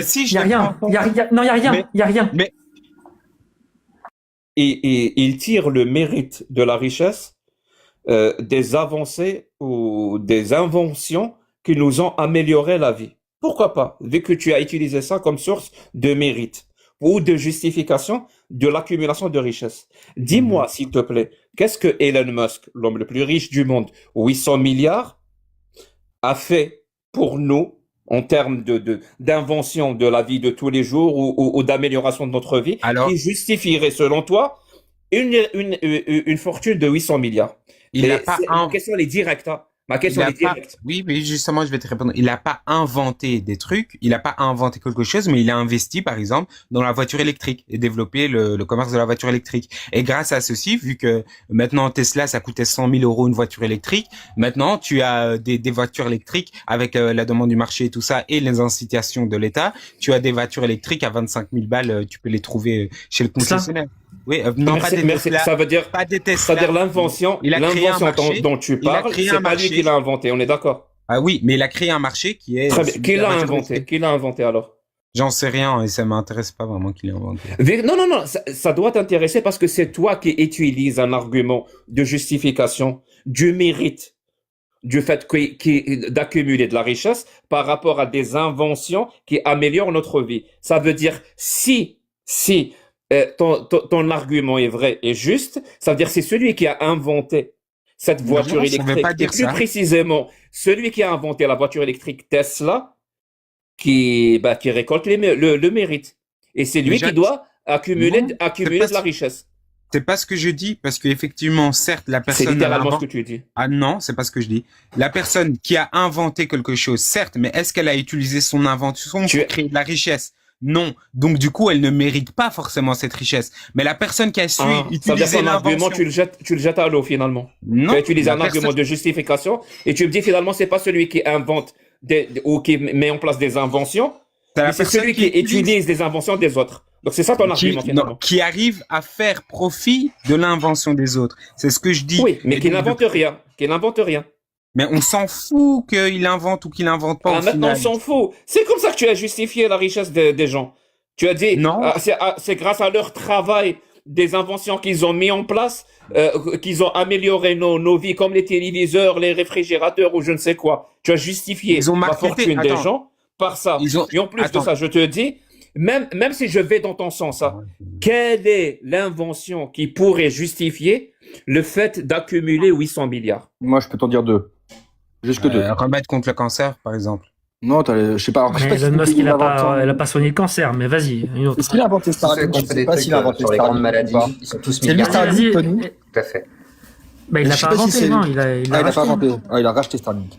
si, y a rien. Non, y a rien. Mais- Y a rien. Mais Et il tire le mérite de la richesse des avancées ou des inventions qui nous ont amélioré la vie. Pourquoi pas, vu que tu as utilisé ça comme source de mérite ou de justification de l'accumulation de richesses. Dis-moi, s'il te plaît, qu'est-ce que Elon Musk, l'homme le plus riche du monde, 800 milliards, a fait pour nous en termes d'invention de la vie de tous les jours ou d'amélioration de notre vie, Alors, qui justifierait, selon toi, une fortune de 800 milliards? il n'a pas Ma question, elle est directe, hein. Ma question, elle est directe. Oui, mais justement, je vais te répondre. Il n'a pas inventé des trucs, il n'a pas inventé quelque chose, mais il a investi, par exemple, dans la voiture électrique et développé le commerce de la voiture électrique. Et grâce à ceci, vu que maintenant Tesla, ça coûtait 100 000 € une voiture électrique, maintenant tu as des voitures électriques avec la demande du marché et tout ça et les incitations de l'État. Tu as des voitures électriques à 25 000 balles, tu peux les trouver chez le concessionnaire. Oui, non, pas des Tesla. Ça veut dire, Pas des Tesla. c'est-à-dire l'invention, Il a créé un marché. dont tu Il a parles, créé un c'est pas lui marché. qui l'a inventé, on est d'accord? Ah oui, mais il a créé un marché qui est... Très bien. celui Qui de la l'a voiture inventé? électrique. Qui l'a inventé alors? J'en sais rien et ça m'intéresse pas vraiment qu'il ait inventé. Non, ça doit t'intéresser parce que c'est toi qui utilises un argument de justification du mérite, du fait d'accumuler de la richesse par rapport à des inventions qui améliorent notre vie. Ça veut dire si ton argument est vrai et juste, ça veut dire que c'est celui qui a inventé cette voiture Non, ça veut électrique. pas Et dire plus ça. précisément, celui qui a inventé la voiture électrique Tesla, qui récolte le mérite. Et c'est lui Déjà, qui doit accumuler non, de c'est pas la richesse. C'est pas ce que je dis parce que effectivement, certes, la C'est personne... littéralement ce invente- que tu dis. Ah non, c'est pas ce que je dis. La personne qui a inventé quelque chose, certes, mais est-ce qu'elle a utilisé son invention pour créer de la richesse? Non. Donc du coup, elle ne mérite pas forcément cette richesse. Mais la personne qui a su Ça veut dire utiliser ton argument, l'invention... tu le jettes à l'eau finalement. Non, Tu as utilisé la un argument personne- de justification et tu me dis finalement c'est pas celui qui invente ou qui met en place des inventions, c'est la mais c'est personne celui qui utilise des inventions des autres. Donc c'est ça ton argument finalement. qui arrive à faire profit de l'invention des autres. C'est ce que je dis. Oui, mais Et qui donc, n'invente rien. Qui n'invente rien. Mais on s'en fout qu'il invente ou qu'il invente pas au Maintenant, on final. s'en fout. C'est comme ça que tu as justifié la richesse des gens. Tu as dit, Non. c'est grâce à leur travail, des inventions qu'ils ont mis en place, qu'ils ont amélioré nos vies, comme les téléviseurs, les réfrigérateurs ou je ne sais quoi. Tu as justifié Ils ont la marketé. fortune des Attends. gens par ça. Ils ont- Et en plus Attends. de ça, je te dis, même si je vais dans ton sens, hein, quelle est l'invention qui pourrait justifier le fait d'accumuler 800 milliards? Moi, je peux t'en dire deux. Juste que deux. Remède contre le cancer, par exemple. Non, je sais pas. Je sais pas Mais si Elon Musk, c'est il a inventé. pas soigné le cancer, mais vas-y, une autre. Est-ce qu'il a inventé Tous ceux Starlink? qui ont Je fait sais des pas trucs s'il a inventé sur les grandes Starlink ou maladies, pas. ils sont tous C'est lui milliardaires. Starlink, Vas-y, Tony. Tout à fait. Bah, il l'a Je sais pas pas si inventé, c'est- non, il a il a pas racheté. inventé. Ah, il a racheté Starlink.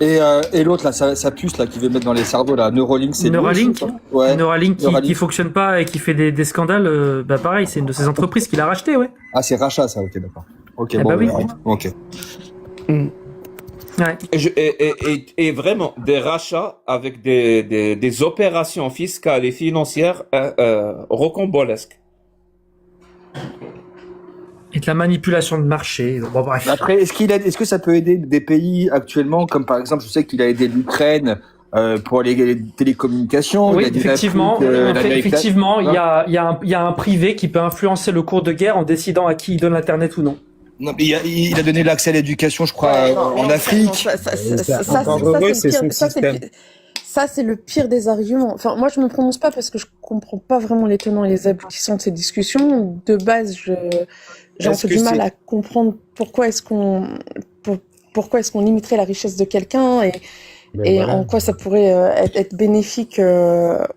Et l'autre, là, sa puce, là, qui veut mettre dans les cerveaux, là, Neuralink, c'est lui Neuralink, aussi, ça Ouais. Neuralink qui Neuralink. fonctionne pas et qui fait des scandales, bah pareil, c'est une de ces entreprises qu'il a racheté, ouais. Ah, c'est rachat, ça, ok, d'accord. Ok, Eh bon, bah oui. ouais, ok. Ouais. Et vraiment, des rachats avec des opérations fiscales et financières rocambolesques. Et de la manipulation de marché. Bon, bref. Après, est-ce que ça peut aider des pays actuellement, comme par exemple, je sais qu'il a aidé l'Ukraine pour les télécommunications. Oui, il a aidé effectivement, l'Amérique effectivement, il y a un privé qui peut influencer le cours de guerre en décidant à qui il donne Internet ou non. Non, mais il a donné l'accès à l'éducation, je crois, en Afrique. Ça, c'est le pire des arguments. Enfin, moi, je me prononce pas parce que je comprends pas vraiment les tenants et les aboutissants de ces discussions. De base, j'ai un peu du mal à comprendre pourquoi est-ce qu'on limiterait la richesse de quelqu'un et voilà. en quoi ça pourrait être bénéfique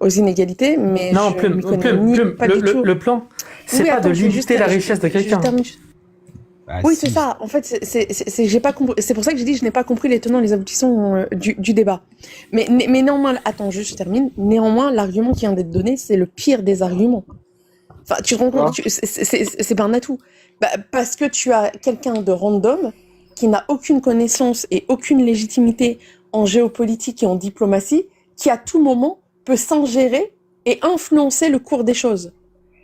aux inégalités. Mais Non, je m'y connais pas du tout. le plan, c'est Oui, pas attends, de je vais juste- limiter la richesse de je quelqu'un. termine. Bah, Oui, si. c'est ça. En fait, j'ai pas compris. C'est pour ça que j'ai dit que je n'ai pas compris les tenants et les aboutissants du débat. Mais néanmoins, attends, juste je termine. Néanmoins, l'argument qui vient d'être donné, c'est le pire des arguments. Enfin, tu te rends compte, c'est pas un atout. Bah, parce que tu as quelqu'un de random qui n'a aucune connaissance et aucune légitimité en géopolitique et en diplomatie, qui à tout moment peut s'ingérer et influencer le cours des choses.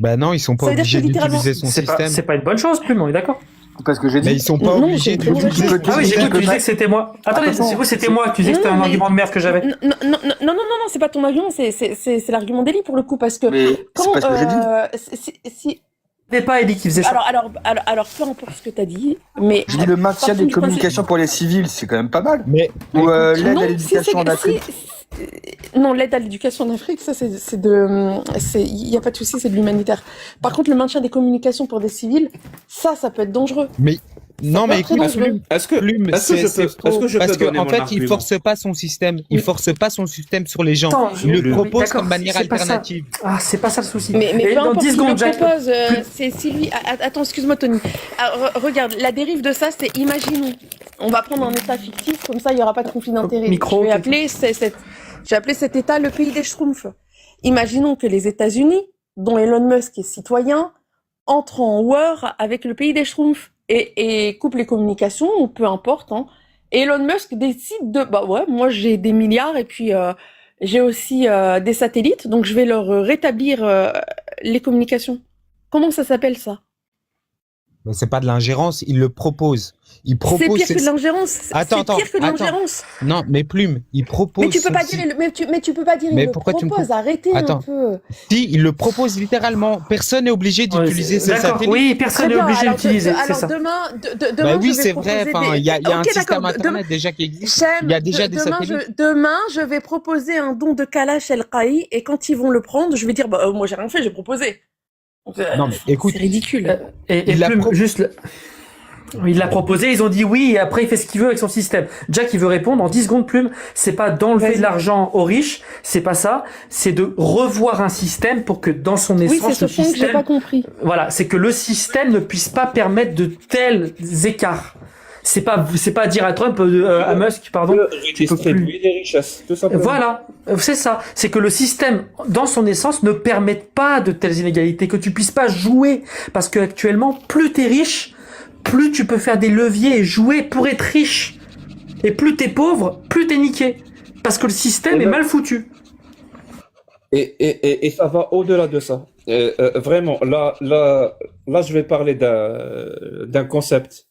Bah non, ils sont pas Ça veut dire obligés que littéralement- d'utiliser son système. C'est pas une bonne chose, Plume, on est d'accord. Parce que j'ai Mais dit. ils sont pas Non, obligés c'est de une très l'utiliser. mauvaise Ah oui, j'ai cru que tu disais que- que c'était moi. Attendez, Attends, c'est vous, c'était moi. Tu disais que c'était un Non, mais- argument de merde que j'avais. Non, c'est pas ton argument, c'est l'argument d'Eli pour le coup, parce que Mais c'est quand pas ce que j'ai dit. si C'était pas Ellie qui faisait ça. alors peu importe ce que t'as dit, mais J'ai dit le maintien Partons des du communications pour les civils, c'est quand même pas mal. Mais Ou l'aide non, à l'éducation en Afrique. non, l'aide à l'éducation en Afrique, ça il y a pas de souci, c'est de l'humanitaire. Par contre, le maintien des communications pour des civils, ça peut être dangereux. non, mais peut écoute, être dangereux. Est-ce que Plume, est-ce que je peux faux, parce donner qu'en mon fait, il argument force pas son système. Il force pas son système sur les gens. Attends, Il le oui, propose d'accord, comme manière c'est pas ça. alternative. Ah, c'est pas ça le souci. Mais Et peu dans importe 10 ce qu'il secondes, le Jack. propose, c'est si lui... Attends, excuse-moi Tony. Regarde, la dérive de ça, c'est imaginons. On va prendre un état fictif, comme ça il n'y aura pas de conflit d'intérêt. Micro, Je vais ok. appeler cet état le pays des Schtroumpfs. Imaginons que les États-Unis, dont Elon Musk est citoyen, entrent en war avec le pays des Schtroumpfs et coupent les communications, ou peu importe. Hein. Et Elon Musk décide de... Bah ouais, moi j'ai des milliards et puis j'ai aussi des satellites, donc je vais leur rétablir les communications. Comment ça s'appelle ça? Mais c'est pas de l'ingérence, il le propose. Il C'est propose. pire que de l'ingérence. Attends, C'est pire que de attends. l'ingérence. Non, mais Plume, il propose. Mais tu peux son pas si- dire, mais tu peux pas dire, Mais il le pourquoi tu me propose. coupes Arrêtez Attends. un peu. Si, il le propose littéralement. Personne n'est obligé d'utiliser ses D'accord, satellites. oui, personne n'est Très bien, obligé alors, d'utiliser, c'est alors ça. demain, Bah oui, je vais c'est vrai. proposer Enfin, des- il y a un Ok, système d'accord, internet déjà qui existe. Chem, Il y a déjà des demain, satellites. demain, je vais proposer un don de Kalash El Qaï et quand ils vont le prendre, je vais dire, bah, moi j'ai rien fait, j'ai proposé. Donc, Non, mais écoute, c'est ridicule. Et Il l'a Plume, pro- juste, il l'a proposé, ils ont dit oui, et après il fait ce qu'il veut avec son système. Jack, il veut répondre en 10 secondes, Plume, c'est pas d'enlever Vas-y. de l'argent aux riches, c'est pas ça, c'est de revoir un système pour que dans son Oui, c'est essence, ce le point que j'ai système, pas compris. voilà, c'est que le système ne puisse pas permettre de tels écarts. C'est pas dire à Trump, à Musk, pardon. Redistribuer les richesses, tout simplement. Voilà, c'est ça. C'est que le système, dans son essence, ne permette pas de telles inégalités, que tu puisses pas jouer. Parce que actuellement, plus t'es riche, plus tu peux faire des leviers et jouer pour être riche. Et plus t'es pauvre, plus t'es niqué. Parce que le système est mal foutu. Et ça va au-delà de ça. Vraiment, là, je vais parler d'un concept,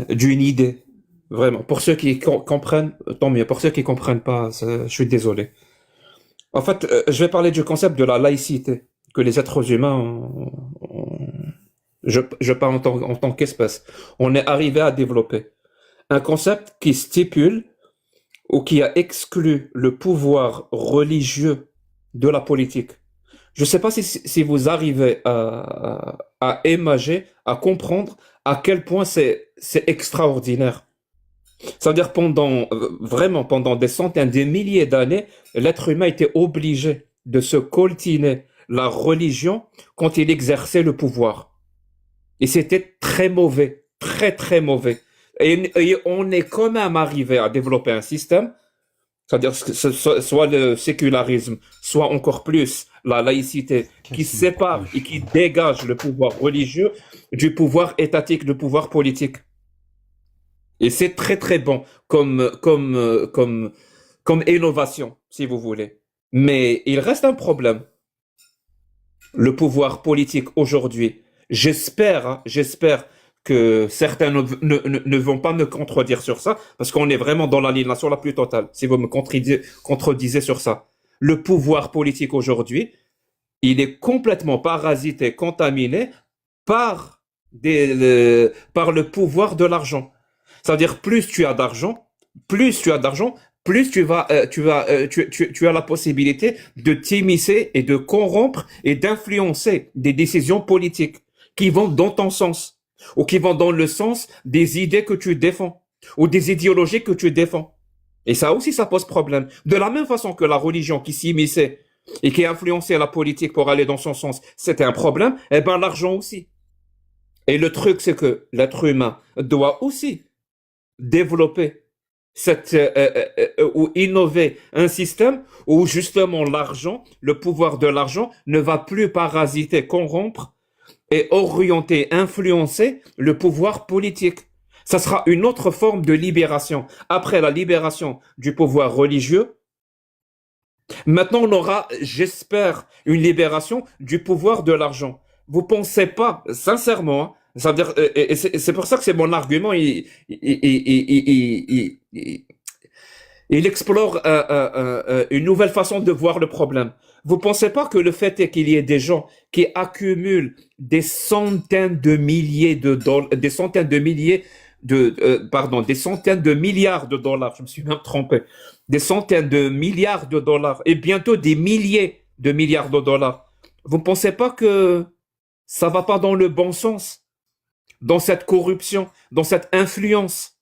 d'une idée. Vraiment. Pour ceux qui comprennent, tant mieux. Pour ceux qui comprennent pas, je suis désolé. En fait, je vais parler du concept de la laïcité que les êtres humains, je parle en tant qu'espèce, on est arrivé à développer. Un concept qui stipule ou qui a exclu le pouvoir religieux de la politique. Je ne sais pas si vous arrivez à imager, à comprendre à quel point c'est extraordinaire. Ça veut dire vraiment pendant des centaines, des milliers d'années, l'être humain était obligé de se coltiner la religion quand il exerçait le pouvoir. Et c'était très mauvais très très mauvais. Et on est quand même arrivé à développer un système, c'est-à-dire que soit le sécularisme, soit encore plus la laïcité, qui sépare et qui dégage le pouvoir religieux du pouvoir étatique, du pouvoir politique. Et c'est très très bon comme innovation, si vous voulez. Mais il reste un problème. Le pouvoir politique aujourd'hui, j'espère que certains ne vont pas me contredire sur ça, parce qu'on est vraiment dans l'aliénation la plus totale, si vous me contredisez sur ça. Le pouvoir politique aujourd'hui, il est complètement parasité, contaminé par le pouvoir de l'argent. C'est-à-dire, plus tu as d'argent, plus tu as la possibilité de t'immiscer et de corrompre et d'influencer des décisions politiques qui vont dans ton sens ou qui vont dans le sens des idées que tu défends ou des idéologies que tu défends. Et ça aussi, ça pose problème. De la même façon que la religion qui s'immisçait et qui influençait la politique pour aller dans son sens, c'était un problème, eh ben l'argent aussi. Et le truc, c'est que l'être humain doit aussi développer ou innover un système où justement l'argent, le pouvoir de l'argent ne va plus parasiter, corrompre et orienter, influencer le pouvoir politique. Ça sera une autre forme de libération. Après la libération du pouvoir religieux, maintenant on aura, j'espère, une libération du pouvoir de l'argent. Vous pensez pas, sincèrement, hein, ça veut dire, et c'est pour ça que c'est mon argument, il explore une nouvelle façon de voir le problème. Vous pensez pas que le fait est qu'il y ait des gens qui accumulent des centaines de milliers de dollars, des centaines de milliards de dollars, je me suis même trompé, des centaines de milliards de dollars et bientôt des milliers de milliards de dollars. Vous ne pensez pas que ça va pas dans le bon sens, dans cette corruption, dans cette influence,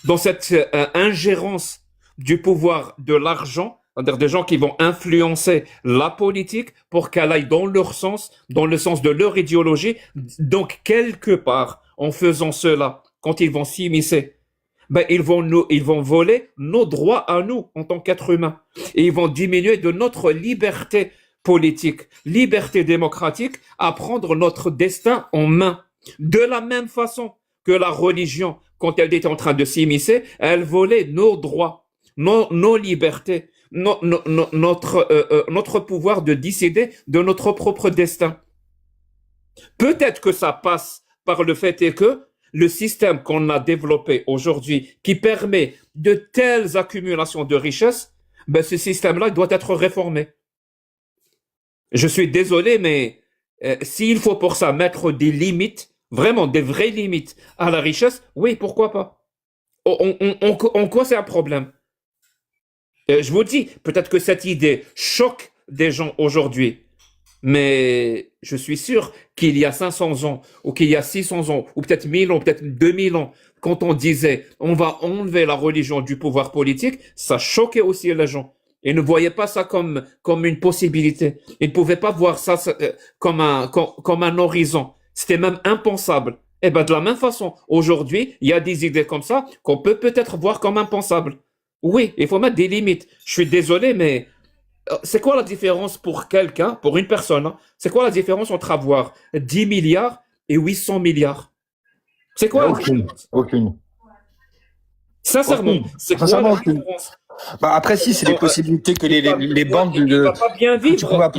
dans cette ingérence du pouvoir de l'argent, c'est-à-dire des gens qui vont influencer la politique pour qu'elle aille dans leur sens, dans le sens de leur idéologie. Donc, quelque part, en faisant cela, quand ils vont s'immiscer, ben, ils vont voler nos droits à nous en tant qu'êtres humains. Et ils vont diminuer de notre liberté politique, liberté démocratique, à prendre notre destin en main. De la même façon que la religion, quand elle était en train de s'immiscer, elle volait nos droits, nos libertés, notre pouvoir de décider de notre propre destin. Peut-être que ça passe par le fait que le système qu'on a développé aujourd'hui, qui permet de telles accumulations de richesses, ben ce système-là doit être réformé. Je suis désolé, mais s'il faut pour ça mettre des limites, vraiment des vraies limites à la richesse, oui, pourquoi pas? En quoi c'est un problème? Je vous dis, peut-être que cette idée choque des gens aujourd'hui, mais je suis sûr qu'il y a 500 ans, ou qu'il y a 600 ans, ou peut-être 1000 ans, peut-être 2000 ans, quand on disait on va enlever la religion du pouvoir politique, ça choquait aussi les gens. Ils ne voyaient pas ça comme une possibilité. Ils ne pouvaient pas voir ça comme un horizon. C'était même impensable. Et ben de la même façon, aujourd'hui, il y a des idées comme ça qu'on peut peut-être voir comme impensables. Oui, il faut mettre des limites. Je suis désolé, mais c'est quoi la différence pour quelqu'un, pour une personne, hein? C'est quoi la différence entre avoir 10 milliards et 800 milliards? C'est quoi la différence? Aucune. Sincèrement, c'est quoi la différence? Bah après, si, c'est des possibilités que les banques Il va pas bien vivre.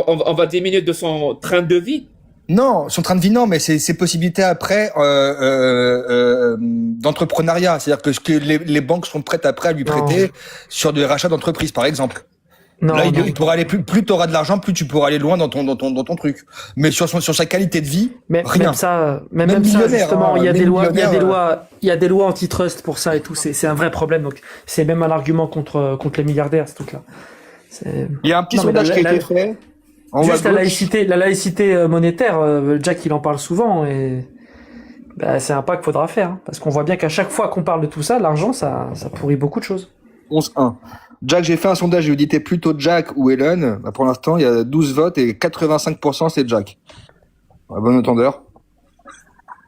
On va diminuer de son train de vie. Non, son train de vie, non, mais c'est possibilités après d'entrepreneuriat. C'est-à-dire que les banques sont prêtes après à lui prêter sur des rachats d'entreprises, par exemple. Non, Là, non. il pourra aller plus tu auras de l'argent, plus tu pourras aller loin dans ton truc. Mais sur sa qualité de vie, Mais rien. même ça, millionnaire, justement, hein, il y a des millionnaire, lois antitrust pour ça et tout. C'est un vrai problème. Donc, c'est même un argument contre les milliardaires, ce truc-là. Il y a un petit Non, mais sondage qui a été fait. Juste la laïcité monétaire, Jack il en parle souvent et bah, c'est un pas qu'il faudra faire, hein, parce qu'on voit bien qu'à chaque fois qu'on parle de tout ça, l'argent ça pourrit beaucoup de choses. 11-1. Jack, j'ai fait un sondage, je lui dis t'es plutôt Jack ou Elon. Bah, pour l'instant, il y a 12 votes et 85% c'est Jack. À bon entendeur.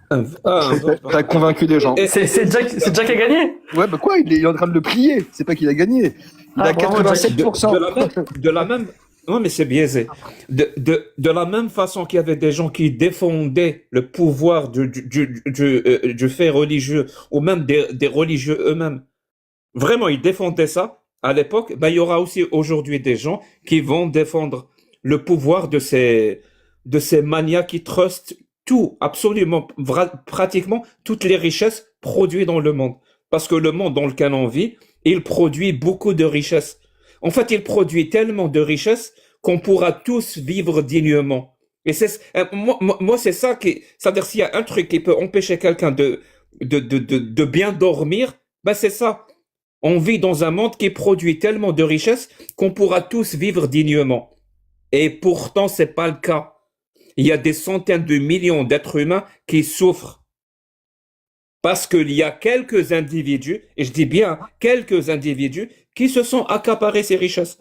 T'as convaincu des gens. C'est Jack qui a gagné? Ouais, bah quoi, il est en train de le plier. C'est pas qu'il a gagné. Il a bravo, 87%. De la même, non, mais c'est biaisé. De la même façon qu'il y avait des gens qui défendaient le pouvoir du fait religieux, ou même des religieux eux-mêmes. Vraiment, ils défendaient ça à l'époque. Ben, il y aura aussi aujourd'hui des gens qui vont défendre le pouvoir de ces manias qui trustent tout, absolument, pratiquement toutes les richesses produites dans le monde. Parce que le monde dans lequel on vit, il produit beaucoup de richesses. En fait, il produit tellement de richesses qu'on pourra tous vivre dignement. Et moi, c'est ça c'est-à-dire s'il y a un truc qui peut empêcher quelqu'un de bien dormir, ben c'est ça. On vit dans un monde qui produit tellement de richesses qu'on pourra tous vivre dignement. Et pourtant, c'est pas le cas. Il y a des centaines de millions d'êtres humains qui souffrent. Parce qu'il y a quelques individus, et je dis bien quelques individus, qui se sont accaparés ces richesses.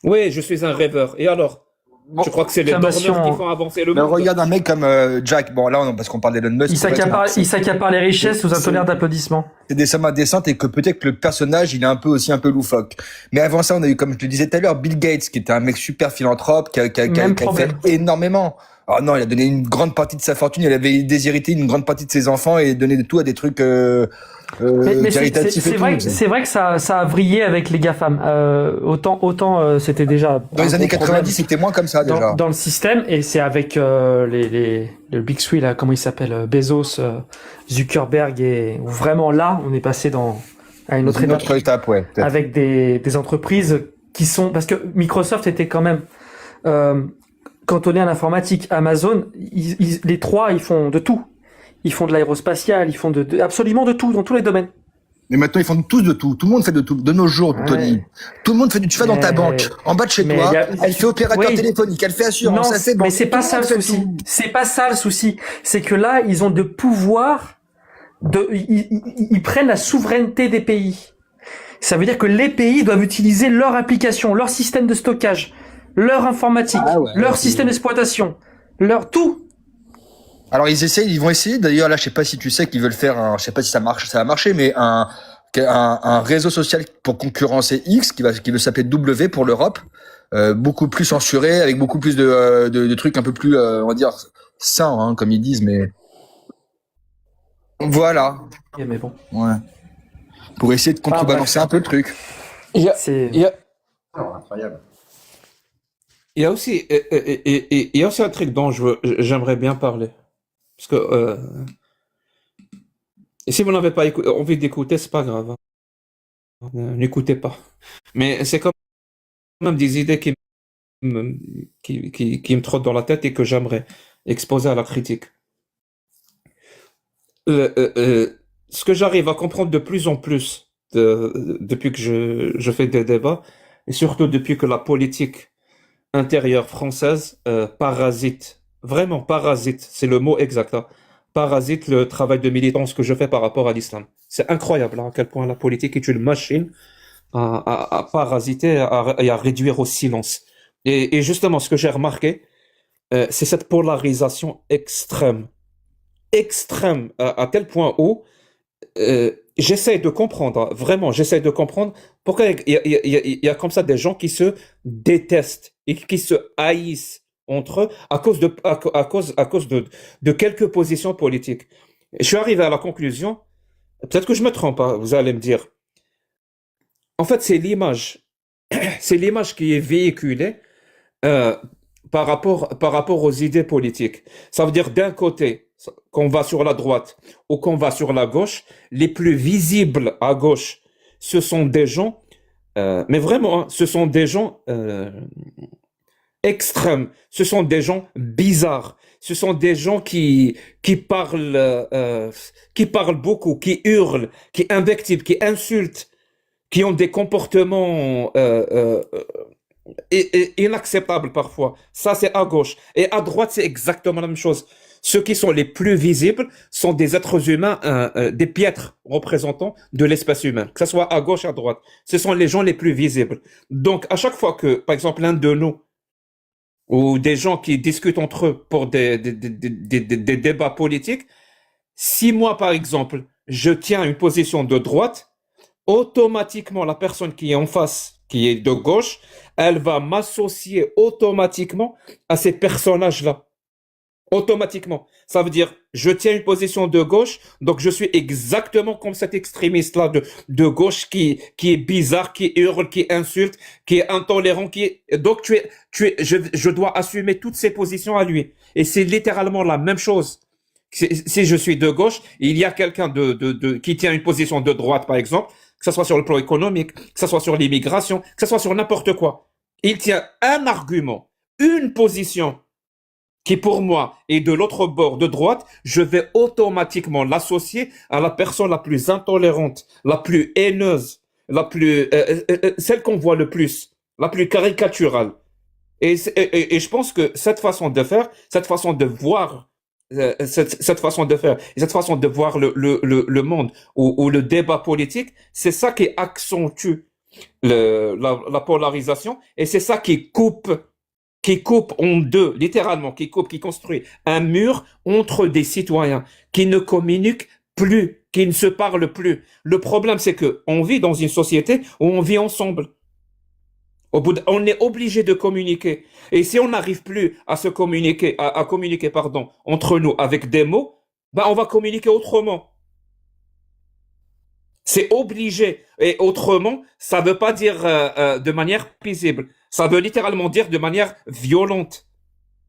Oui, je suis un rêveur. Et alors? Bon, je crois que c'est les dormeurs qui font avancer le mais monde. regarde un mec comme Jack. Bon, là, parce qu'on parle d'Elon Musk. Il s'accapare les richesses sous un tonnerre d'applaudissements. C'est des sommes indécentes et que peut-être que le personnage, il est un peu loufoque. Mais avant ça, on a eu, comme je te disais tout à l'heure, Bill Gates, qui était un mec super philanthrope, qui a fait énormément. Oh non, il a donné une grande partie de sa fortune, il avait déshérité une grande partie de ses enfants et donné de tout à des trucs mais caritatifs. C'est vrai que ça a vrillé avec les GAFAM. Autant c'était déjà dans les années 90, c'était moins comme ça déjà. Dans le système, et c'est avec le Big Three là, comment il s'appelle, Bezos, Zuckerberg, et vraiment là, on est passé à une autre étape, ouais, avec des entreprises qui sont, parce que Microsoft était quand même cantonné à l'informatique. Amazon, les trois, ils font de tout. Ils font de l'aérospatial, ils font absolument de tout, dans tous les domaines. Mais maintenant, ils font tous de tout. Tout le monde fait de tout. De nos jours, Tony. Tout le monde fait tu vas dans ta banque, en bas de chez toi, elle fait opérateur téléphonique, elle fait assurance, non, mais c'est pas ça le souci. C'est pas ça le souci. C'est que là, ils ont de pouvoir ils prennent la souveraineté des pays. Ça veut dire que les pays doivent utiliser leur application, leur système de stockage, leur informatique, leur système d'exploitation, leur tout. Alors ils vont essayer. D'ailleurs là, je sais pas si tu sais qu'ils veulent faire je sais pas si ça va marcher, mais un réseau social pour concurrencer X qui veut s'appeler W pour l'Europe, beaucoup plus censuré, avec beaucoup plus de trucs un peu plus, on va dire sains, hein, comme ils disent, mais voilà. Mais bon. Ouais. Pour essayer de contrebalancer un peu le truc. Incroyable. Il y a aussi un truc dont j'aimerais bien parler. Parce que et si vous n'avez pas envie d'écouter, c'est pas grave. N'écoutez pas. Mais c'est quand même des idées qui me trottent dans la tête et que j'aimerais exposer à la critique. Ce que j'arrive à comprendre de plus en plus depuis que je fais des débats, et surtout depuis que la politique intérieure française parasite, vraiment parasite, c'est le mot exact, hein, parasite le travail de militance que je fais par rapport à l'islam. C'est incroyable à quel point la politique est une machine à parasiter et à réduire au silence. Et justement, ce que j'ai remarqué, c'est cette polarisation extrême à tel point où j'essaie de comprendre, vraiment, j'essaie de comprendre pourquoi il y a comme ça des gens qui se détestent et qui se haïssent entre eux à cause de quelques positions politiques. Je suis arrivé à la conclusion, peut-être que je me trompe, hein, vous allez me dire. En fait, c'est l'image qui est véhiculée par rapport aux idées politiques. Ça veut dire d'un côté, qu'on va sur la droite ou qu'on va sur la gauche, les plus visibles à gauche, ce sont des gens, mais vraiment, hein, ce sont des gens extrêmes, ce sont des gens bizarres, ce sont des gens qui parlent beaucoup, qui hurlent, qui invectivent, qui insultent, qui ont des comportements inacceptables parfois. Ça, c'est à gauche. Et à droite, c'est exactement la même chose. Ceux qui sont les plus visibles sont des êtres humains, des piètres représentants de l'espèce humaine, que ce soit à gauche, à droite. Ce sont les gens les plus visibles. Donc, à chaque fois que, par exemple, l'un de nous ou des gens qui discutent entre eux pour des débats politiques, si moi, par exemple, je tiens une position de droite, automatiquement, la personne qui est en face, qui est de gauche, elle va m'associer automatiquement à ces personnages-là. Automatiquement. Ça veut dire, je tiens une position de gauche, donc je suis exactement comme cet extrémiste-là de gauche qui est bizarre, qui hurle, qui insulte, qui est intolérant, donc je dois assumer toutes ces positions à lui. Et c'est littéralement la même chose. Si je suis de gauche, il y a quelqu'un qui tient une position de droite, par exemple, que ce soit sur le plan économique, que ce soit sur l'immigration, que ce soit sur n'importe quoi. Il tient un argument, une position qui pour moi est de l'autre bord de droite, je vais automatiquement l'associer à la personne la plus intolérante, la plus haineuse, celle qu'on voit le plus, la plus caricaturale. Et je pense que cette façon de faire, cette façon de voir, cette façon de faire, et cette façon de voir le monde ou le débat politique, c'est ça qui accentue la polarisation et c'est ça qui coupe en deux, littéralement, qui construit un mur entre des citoyens qui ne communiquent plus, qui ne se parlent plus. Le problème, c'est que on vit dans une société où on vit ensemble. On est obligé de communiquer. Et si on n'arrive plus à se communiquer, à communiquer, pardon, entre nous avec des mots, ben on va communiquer autrement. C'est obligé. Et autrement, ça veut pas dire de manière paisible. Ça veut littéralement dire de manière violente.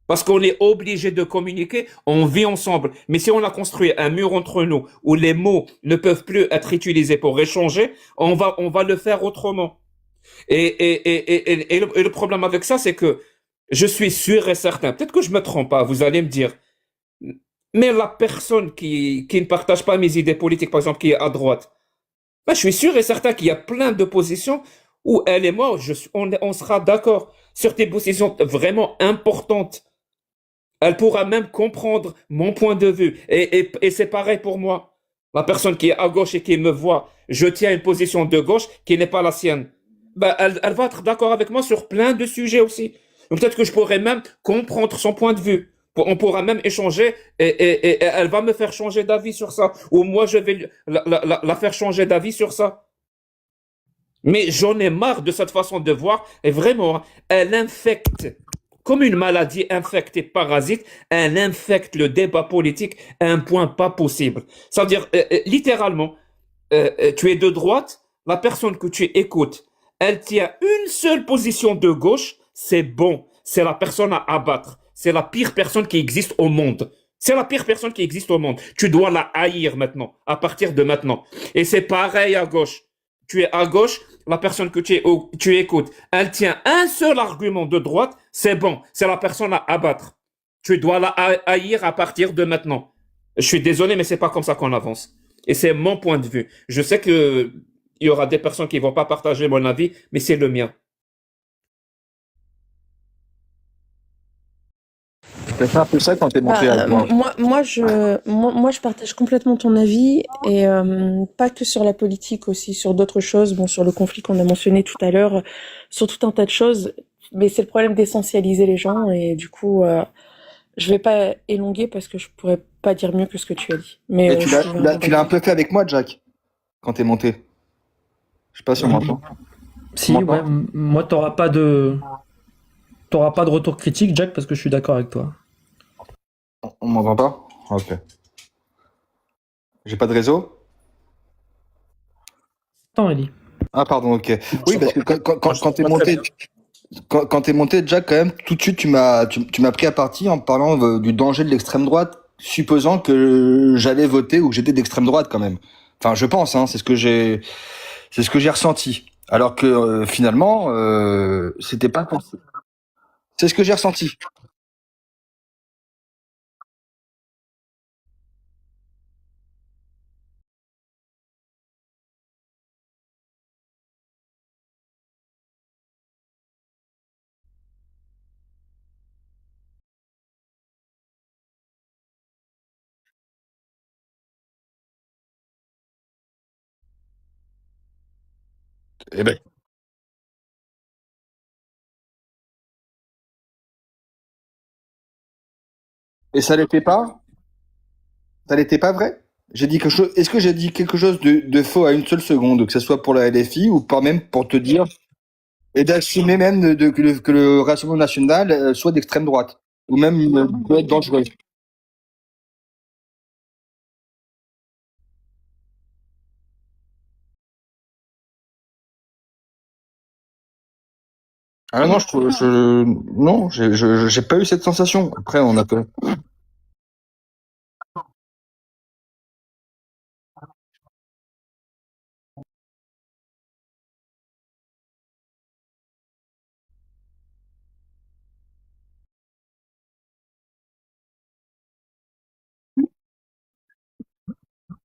Parce qu'on est obligé de communiquer, on vit ensemble. Mais si on a construit un mur entre nous où les mots ne peuvent plus être utilisés pour échanger, on va le faire autrement. Et le problème avec ça, c'est que je suis sûr et certain, peut-être que je me trompe pas, vous allez me dire, mais la personne qui ne partage pas mes idées politiques, par exemple, qui est à droite, ben, je suis sûr et certain qu'il y a plein de positions où elle et moi, on sera d'accord sur des positions vraiment importantes. Elle pourra même comprendre mon point de vue. Et c'est pareil pour moi. La personne qui est à gauche et qui me voit, je tiens une position de gauche qui n'est pas la sienne. Ben, elle va être d'accord avec moi sur plein de sujets aussi. Donc, peut-être que je pourrais même comprendre son point de vue. On pourra même échanger et elle va me faire changer d'avis sur ça. Ou moi, je vais la faire changer d'avis sur ça. Mais j'en ai marre de cette façon de voir. Et vraiment, elle infecte, comme une maladie infecte et parasite, elle infecte le débat politique à un point pas possible. Ça veut dire, littéralement, tu es de droite, la personne que tu écoutes, elle tient une seule position de gauche, c'est bon. C'est la personne à abattre. C'est la pire personne qui existe au monde. C'est la pire personne qui existe au monde. Tu dois la haïr maintenant, à partir de maintenant. Et c'est pareil à gauche. Tu es à gauche, la personne que tu écoutes, elle tient un seul argument de droite, c'est bon. C'est la personne à abattre. Tu dois la haïr à partir de maintenant. Je suis désolé, mais c'est pas comme ça qu'on avance. Et c'est mon point de vue. Je sais que il y aura des personnes qui vont pas partager mon avis, mais c'est le mien. C'est un peu ça quand t'es monté Bah, avec moi. moi, je partage complètement ton avis et pas que sur la politique aussi, sur d'autres choses, bon, sur le conflit qu'on a mentionné tout à l'heure, sur tout un tas de choses. Mais c'est le problème d'essentialiser les gens et du coup, je vais pas élonger parce que je pourrais pas dire mieux que ce que tu as dit. Mais Et tu je l'as, suis tu l'as, vraiment tu l'as un d'accord. peu fait avec moi, Jack, quand t'es monté. Je sais pas si on m'entend. Tu Si, ouais, m'entends? moi, t'auras pas de retour critique, Jack, parce que je suis d'accord avec toi. On m'entend pas? Ok. J'ai pas de réseau? Attends, Ellie. Ah, pardon, ok. Oui, parce que Moi, je quand t'es t'entends très monté, bien. quand t'es monté, Jack, quand même, tout de suite, tu m'as pris à partie en parlant du danger de l'extrême droite, supposant que j'allais voter ou que j'étais d'extrême droite, quand même. Enfin, je pense, hein, c'est ce que j'ai ressenti. Alors que, finalement, c'était pas comme ça. C'est ce que j'ai ressenti. Eh ben, Et ça l'était pas? Ça n'était pas vrai? J'ai dit quelque chose. Est-ce que j'ai dit quelque chose de faux à une seule seconde, que ce soit pour la LFI ou pas même pour te dire et d'assumer même que le Rassemblement national soit d'extrême droite ou même peut être dangereux. Ah non, non, j'ai pas eu cette sensation. Après, on a pas.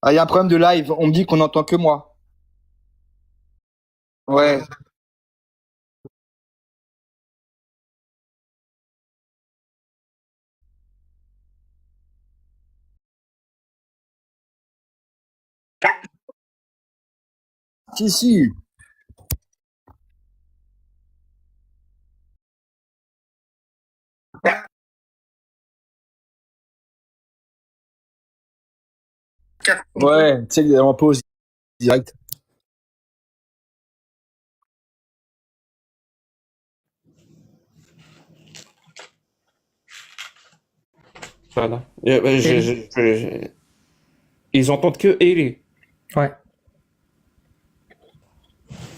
Ah, il y a un problème de live. On me dit qu'on n'entend que moi. Ouais. Si, si. Ouais, tu sais, en pause direct. Voilà. Ils entendent que Ellie. Ouais.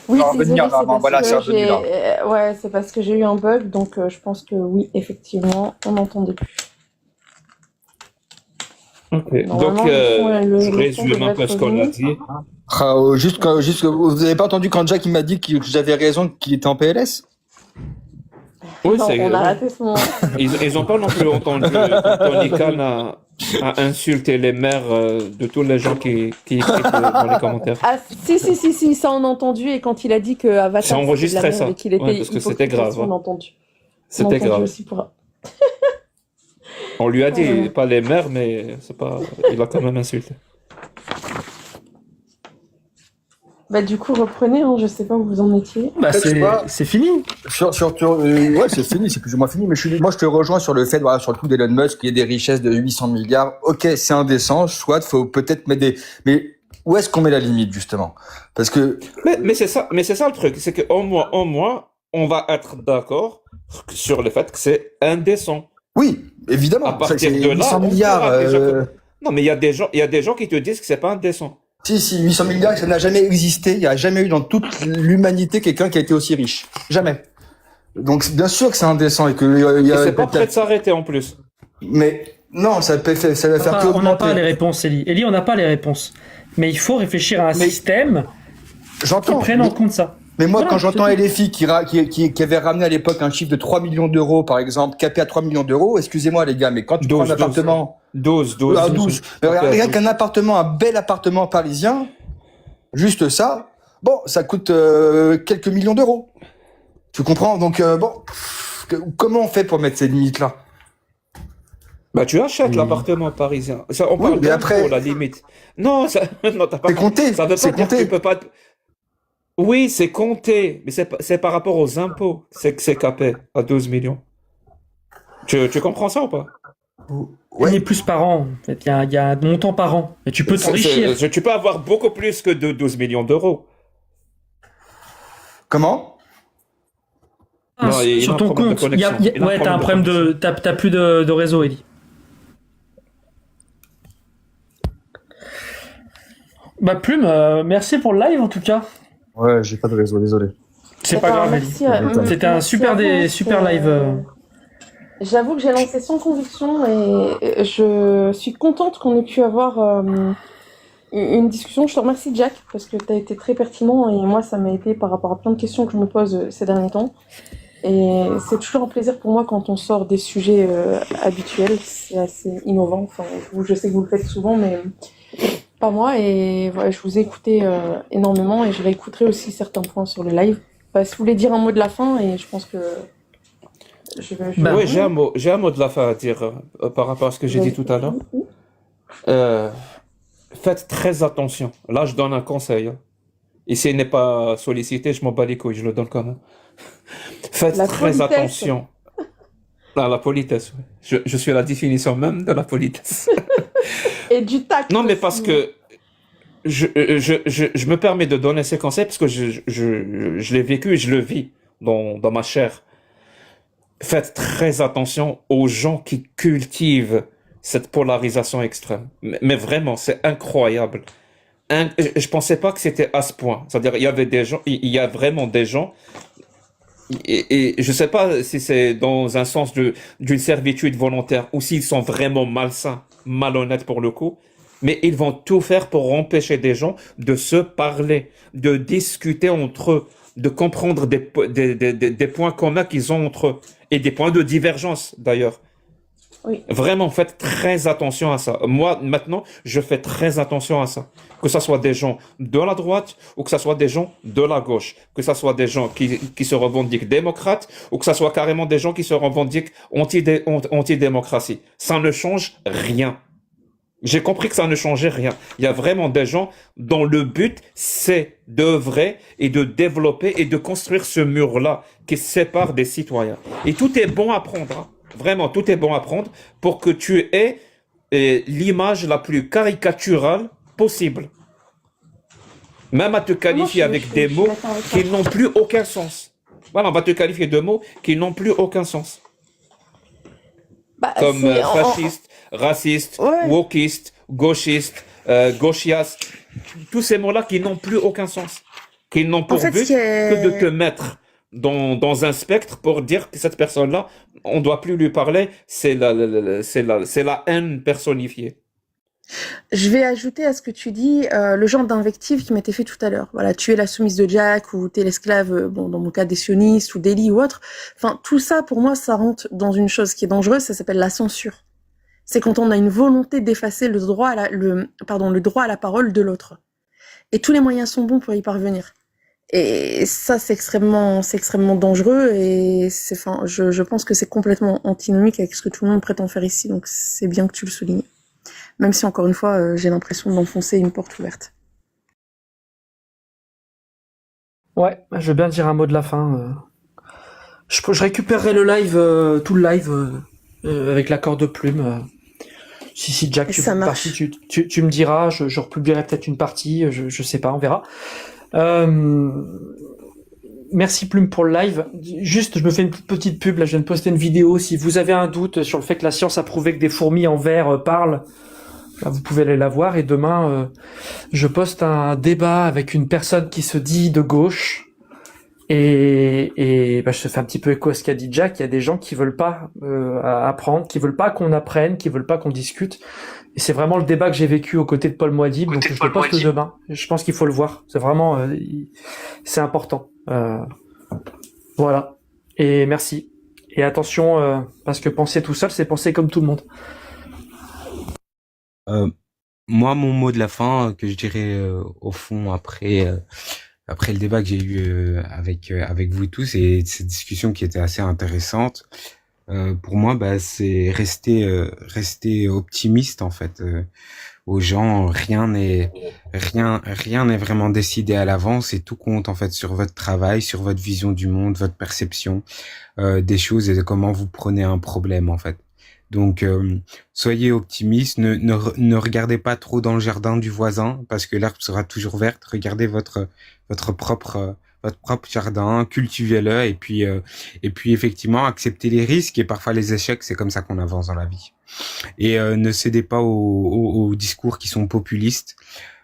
Oui, Ça va revenir, désolé, c'est normalement. parce Voilà, c'est que revenu, là. ouais, c'est parce que j'ai eu un bug, donc je pense que oui, effectivement, on n'entendait plus. Ok. Normalement, Donc, le je son résume devrait un peu être ce qu'on a revenu. dit. Ah, vous avez pas entendu quand Jack il m'a dit que j'avais raison qu'il était en PLS? Oui, Non, on a ouais. raté ce moment. Ils ont pas non plus entendu quand Tony Khan a insulté les maires de tous les gens qui écrivent dans les commentaires. Ah, si, ça on a entendu, et quand il a dit que Avatar C'est c'était de la enregistré, merde ça. et qu'il Ouais, était parce que c'était hypocrite grave, aussi, on hein. a entendu. On a C'était entendu grave. aussi pour... On lui a dit, Ouais. pas les maires, mais c'est pas. Il a quand même insulté. Bah du coup, reprenez, hein, je sais pas où vous en étiez. Bah, Je sais pas. c'est fini. Ouais, c'est fini, c'est plus ou moins fini. Mais moi, je te rejoins sur le fait, voilà, sur le coup d'Elon Musk, qu'il y ait des richesses de 800 milliards. Ok, c'est indécent. Soit, faut peut-être mettre des. Mais où est-ce qu'on met la limite justement? Parce que Mais c'est ça le truc, c'est qu'au moins, on va être d'accord sur le fait que c'est indécent. oui, évidemment. À partir C'est de là, 800 on milliards. pourra déjà. Non, mais il y a des gens qui te disent que c'est pas indécent. Si, 800 milliards, ça n'a jamais existé. Il n'y a jamais eu dans toute l'humanité quelqu'un qui a été aussi riche. Jamais. Donc, bien sûr que c'est indécent et que il y Et a. c'est pas prêt de s'arrêter en plus. Mais non, ça va faire que On n'a pas augmenter. les réponses, Ellie. Ellie, on n'a pas les réponses. Mais il faut réfléchir à un système qui J'entends. prenne en compte ça. Mais moi, Voilà, quand j'entends c'est tout. LFI qui avait ramené à l'époque un chiffre de 3 millions d'euros, par exemple, capé à 3 millions d'euros, excusez-moi les gars, mais quand tu prends un appartement... 12. Ah, 12. Mais rien qu'un appartement, un bel appartement parisien, juste ça, bon, ça coûte quelques millions d'euros. Tu comprends? Donc, comment on fait pour mettre ces limites-là? Bah, tu achètes l'appartement parisien. Ça, on parle mais d'impôt, après- la limite. Non, non, t'as pas. C'est compté, Ça veut pas c'est dire que compté. tu peux pas. Oui, c'est compté, mais c'est par rapport aux impôts. C'est que c'est capé à 12 millions. Tu comprends ça ou pas? Ouais. Et plus par an. En fait, il y a un montant par an. Et tu peux t'enrichir. Tu peux avoir beaucoup plus que de 12 millions d'euros. Comment? Non, il y a Sur un ton problème de compte, connexion. Il y a un ouais, t'as un problème problème de de, t'as plus de réseau, Ellie. Bah, Plume, merci pour le live en tout cas. Ouais, j'ai pas de réseau, désolé. C'est pas grave, Ellie. C'était un merci super, à vous, super c'est- live. J'avoue que j'ai lancé sans conviction, et je suis contente qu'on ait pu avoir une discussion. Je te remercie, Jack, parce que tu as été très pertinent, et moi ça m'a été par rapport à plein de questions que je me pose ces derniers temps. Et c'est toujours un plaisir pour moi quand on sort des sujets habituels. C'est assez innovant. Enfin, je sais que vous le faites souvent, mais pas moi. Et voilà, je vous ai écouté énormément, et je réécouterai aussi certains points sur le live. Bah, si vous voulez dire un mot de la fin, et je pense que Bah, Oui, j'ai un mot de la fin à dire par rapport à ce que j'ai dit tout à l'heure. Faites très attention. Là, je donne un conseil. Hein. Et s'il n'est pas sollicité, je m'en bats les couilles, je le donne quand même. Faites La très politesse. attention. Ah, la politesse, oui. Je suis la définition même de la politesse. Et du tact Non, mais aussi. parce que je me permets de donner ces conseils parce que je l'ai vécu et je le vis dans ma chair. Faites très attention aux gens qui cultivent cette polarisation extrême. Mais vraiment, c'est incroyable. Je pensais pas que c'était à ce point. C'est-à-dire, il y avait des gens, il y a vraiment des gens, et je sais pas si c'est dans un sens d'une servitude volontaire ou s'ils sont vraiment malsains, malhonnêtes pour le coup, mais ils vont tout faire pour empêcher des gens de se parler, de discuter entre eux, de comprendre des points communs qu'ils ont entre eux, et des points de divergence d'ailleurs. Oui. Vraiment, faites très attention à ça. Moi, maintenant, je fais très attention à ça. Que ce soit des gens de la droite ou que ce soit des gens de la gauche. Que ce soit des gens qui se revendiquent démocrates ou que ce soit carrément des gens qui se revendiquent anti-démocratie. Ça ne change rien. J'ai compris que ça ne changeait rien. Il y a vraiment des gens dont le but, c'est d'œuvrer et de développer et de construire ce mur-là qui sépare des citoyens. Et tout est bon à prendre, hein. Vraiment, tout est bon à prendre pour que tu aies l'image la plus caricaturale possible. Même à te qualifier avec des mots qui n'ont plus aucun sens. Voilà, on va te qualifier de mots qui n'ont plus aucun sens. Bah, Comme c'est fasciste, raciste, Ouais. wokiste, gauchiste, gauchias, tous ces mots-là qui n'ont plus aucun sens, qui n'ont pour fait, ce but qui que de te est... mettre dans un spectre pour dire que cette personne-là, on doit plus lui parler, c'est la haine personnifiée. Je vais ajouter à ce que tu dis le genre d'invective qui m'était fait tout à l'heure. Voilà, tu es la soumise de Jack ou t'es l'esclave, bon, dans mon cas des sionistes ou d'Eli ou autre. Enfin, tout ça, pour moi, ça rentre dans une chose qui est dangereuse, ça s'appelle la censure. C'est quand on a une volonté d'effacer le droit à le droit à la parole de l'autre. Et tous les moyens sont bons pour y parvenir. Et ça, c'est extrêmement dangereux et enfin, je pense que c'est complètement antinomique avec ce que tout le monde prétend faire ici. Donc, c'est bien que tu le soulignes. Même si, encore une fois, j'ai l'impression d'enfoncer une porte ouverte. Ouais, je veux bien dire un mot de la fin. Je récupérerai le live, tout le live, avec l'accord de plume. Si Jack, tu Ça veux une marche. partie, tu me diras, je republierai peut-être une partie, je sais pas, on verra. Merci Plume pour le live. Juste, je me fais une petite pub, là je viens de poster une vidéo. Si vous avez un doute sur le fait que la science a prouvé que des fourmis en verre parlent, là, vous pouvez aller la voir. Et demain, je poste un débat avec une personne qui se dit de gauche. Et bah, je te fais un petit peu écho à ce qu'a dit Jack. Il y a des gens qui veulent pas apprendre, qui veulent pas qu'on apprenne, qui veulent pas qu'on discute. Et c'est vraiment le débat que j'ai vécu aux côtés de Paul Moadib. Donc je le poste demain. Je pense qu'il faut le voir. C'est vraiment, c'est important. Voilà. Et merci. Et attention, parce que penser tout seul, c'est penser comme tout le monde. Moi, mon mot de la fin que je dirais au fond après le débat que j'ai eu avec vous tous et cette discussion qui était assez intéressante, pour moi, bah, c'est rester optimiste en fait. Aux gens, rien n'est vraiment décidé à l'avance et tout compte en fait sur votre travail, sur votre vision du monde, votre perception des choses et de comment vous prenez un problème en fait. Donc soyez optimiste, ne regardez pas trop dans le jardin du voisin parce que l'herbe sera toujours verte. Regardez votre propre jardin, cultivez-le et puis effectivement acceptez les risques et parfois les échecs, c'est comme ça qu'on avance dans la vie. Et ne cédez pas aux discours qui sont populistes,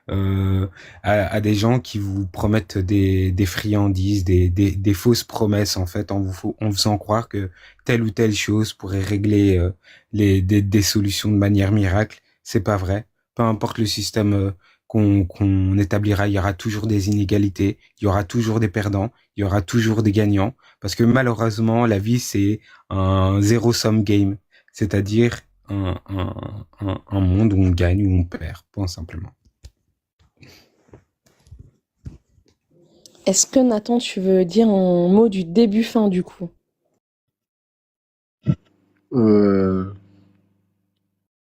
à des gens qui vous promettent des friandises, des fausses promesses en fait, en faisant croire que telle ou telle chose pourrait régler des solutions de manière miracle. C'est pas vrai. Peu importe le système qu'on établira, il y aura toujours des inégalités, il y aura toujours des perdants, il y aura toujours des gagnants, parce que malheureusement la vie c'est un zero-sum game, c'est-à-dire un monde où on gagne ou on perd, point simplement. Est-ce que Nathan, tu veux dire un mot du début-fin du coup?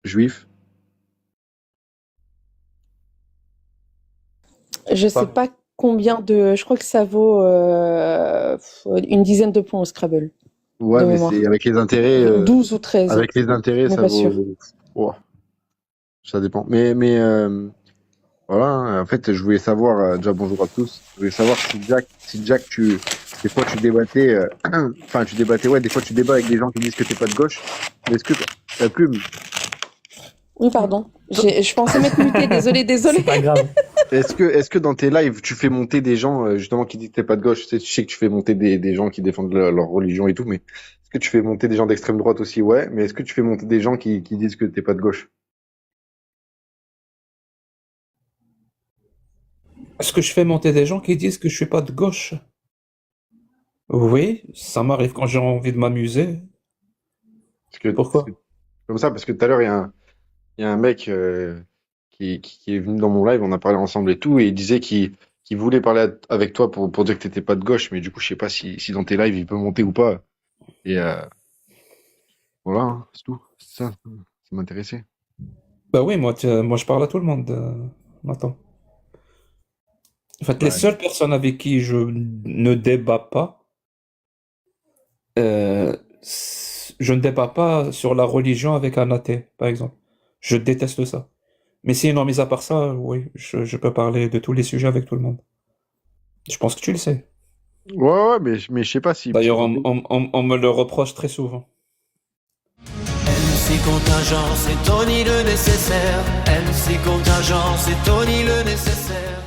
Juif. Je sais pas combien de... Je crois que ça vaut une dizaine de points au Scrabble. Ouais, de mais mémoire. c'est avec les intérêts. 12 ou 13. Avec les intérêts, Mais ça pas vaut. sûr. Oh, ça dépend. Voilà. En fait, je voulais savoir. Déjà, bonjour à tous. Je voulais savoir si Jack, des fois tu débattais. Enfin, tu débattais. Ouais, des fois tu débats avec des gens qui disent que t'es pas de gauche. Mais est-ce que la plume, Oui, pardon. Je pensais m'être mutée. Désolée. C'est pas grave. est-ce que dans tes lives, tu fais monter des gens justement qui disent que t'es pas de gauche? Tu sais que tu fais monter des gens qui défendent leur religion et tout, mais est-ce que tu fais monter des gens d'extrême droite aussi? Ouais, mais est-ce que tu fais monter des gens qui disent que t'es pas de gauche? Est-ce que je fais monter des gens qui disent que je suis pas de gauche? Oui, ça m'arrive quand j'ai envie de m'amuser. Pourquoi? Comme ça, parce que tout à l'heure, il y a un mec qui est venu dans mon live, on a parlé ensemble et tout, et il disait qu'il voulait parler avec toi pour dire que t'étais pas de gauche, mais du coup, je sais pas si dans tes lives, il peut monter ou pas. Et voilà, hein, c'est tout. C'est ça m'intéressait. Bah oui, moi je parle à tout le monde. Attends. En fait, les Ouais. seules personnes avec qui je ne débat pas, je ne débat pas sur la religion avec un athée, par exemple. Je déteste ça. Mais sinon, mis à part ça, oui, je peux parler de tous les sujets avec tout le monde. Je pense que tu le sais. Ouais, mais je sais pas si. D'ailleurs, on me le reproche très souvent. MC Contingent, c'est Tony le nécessaire. MC Contingent, c'est Tony le nécessaire.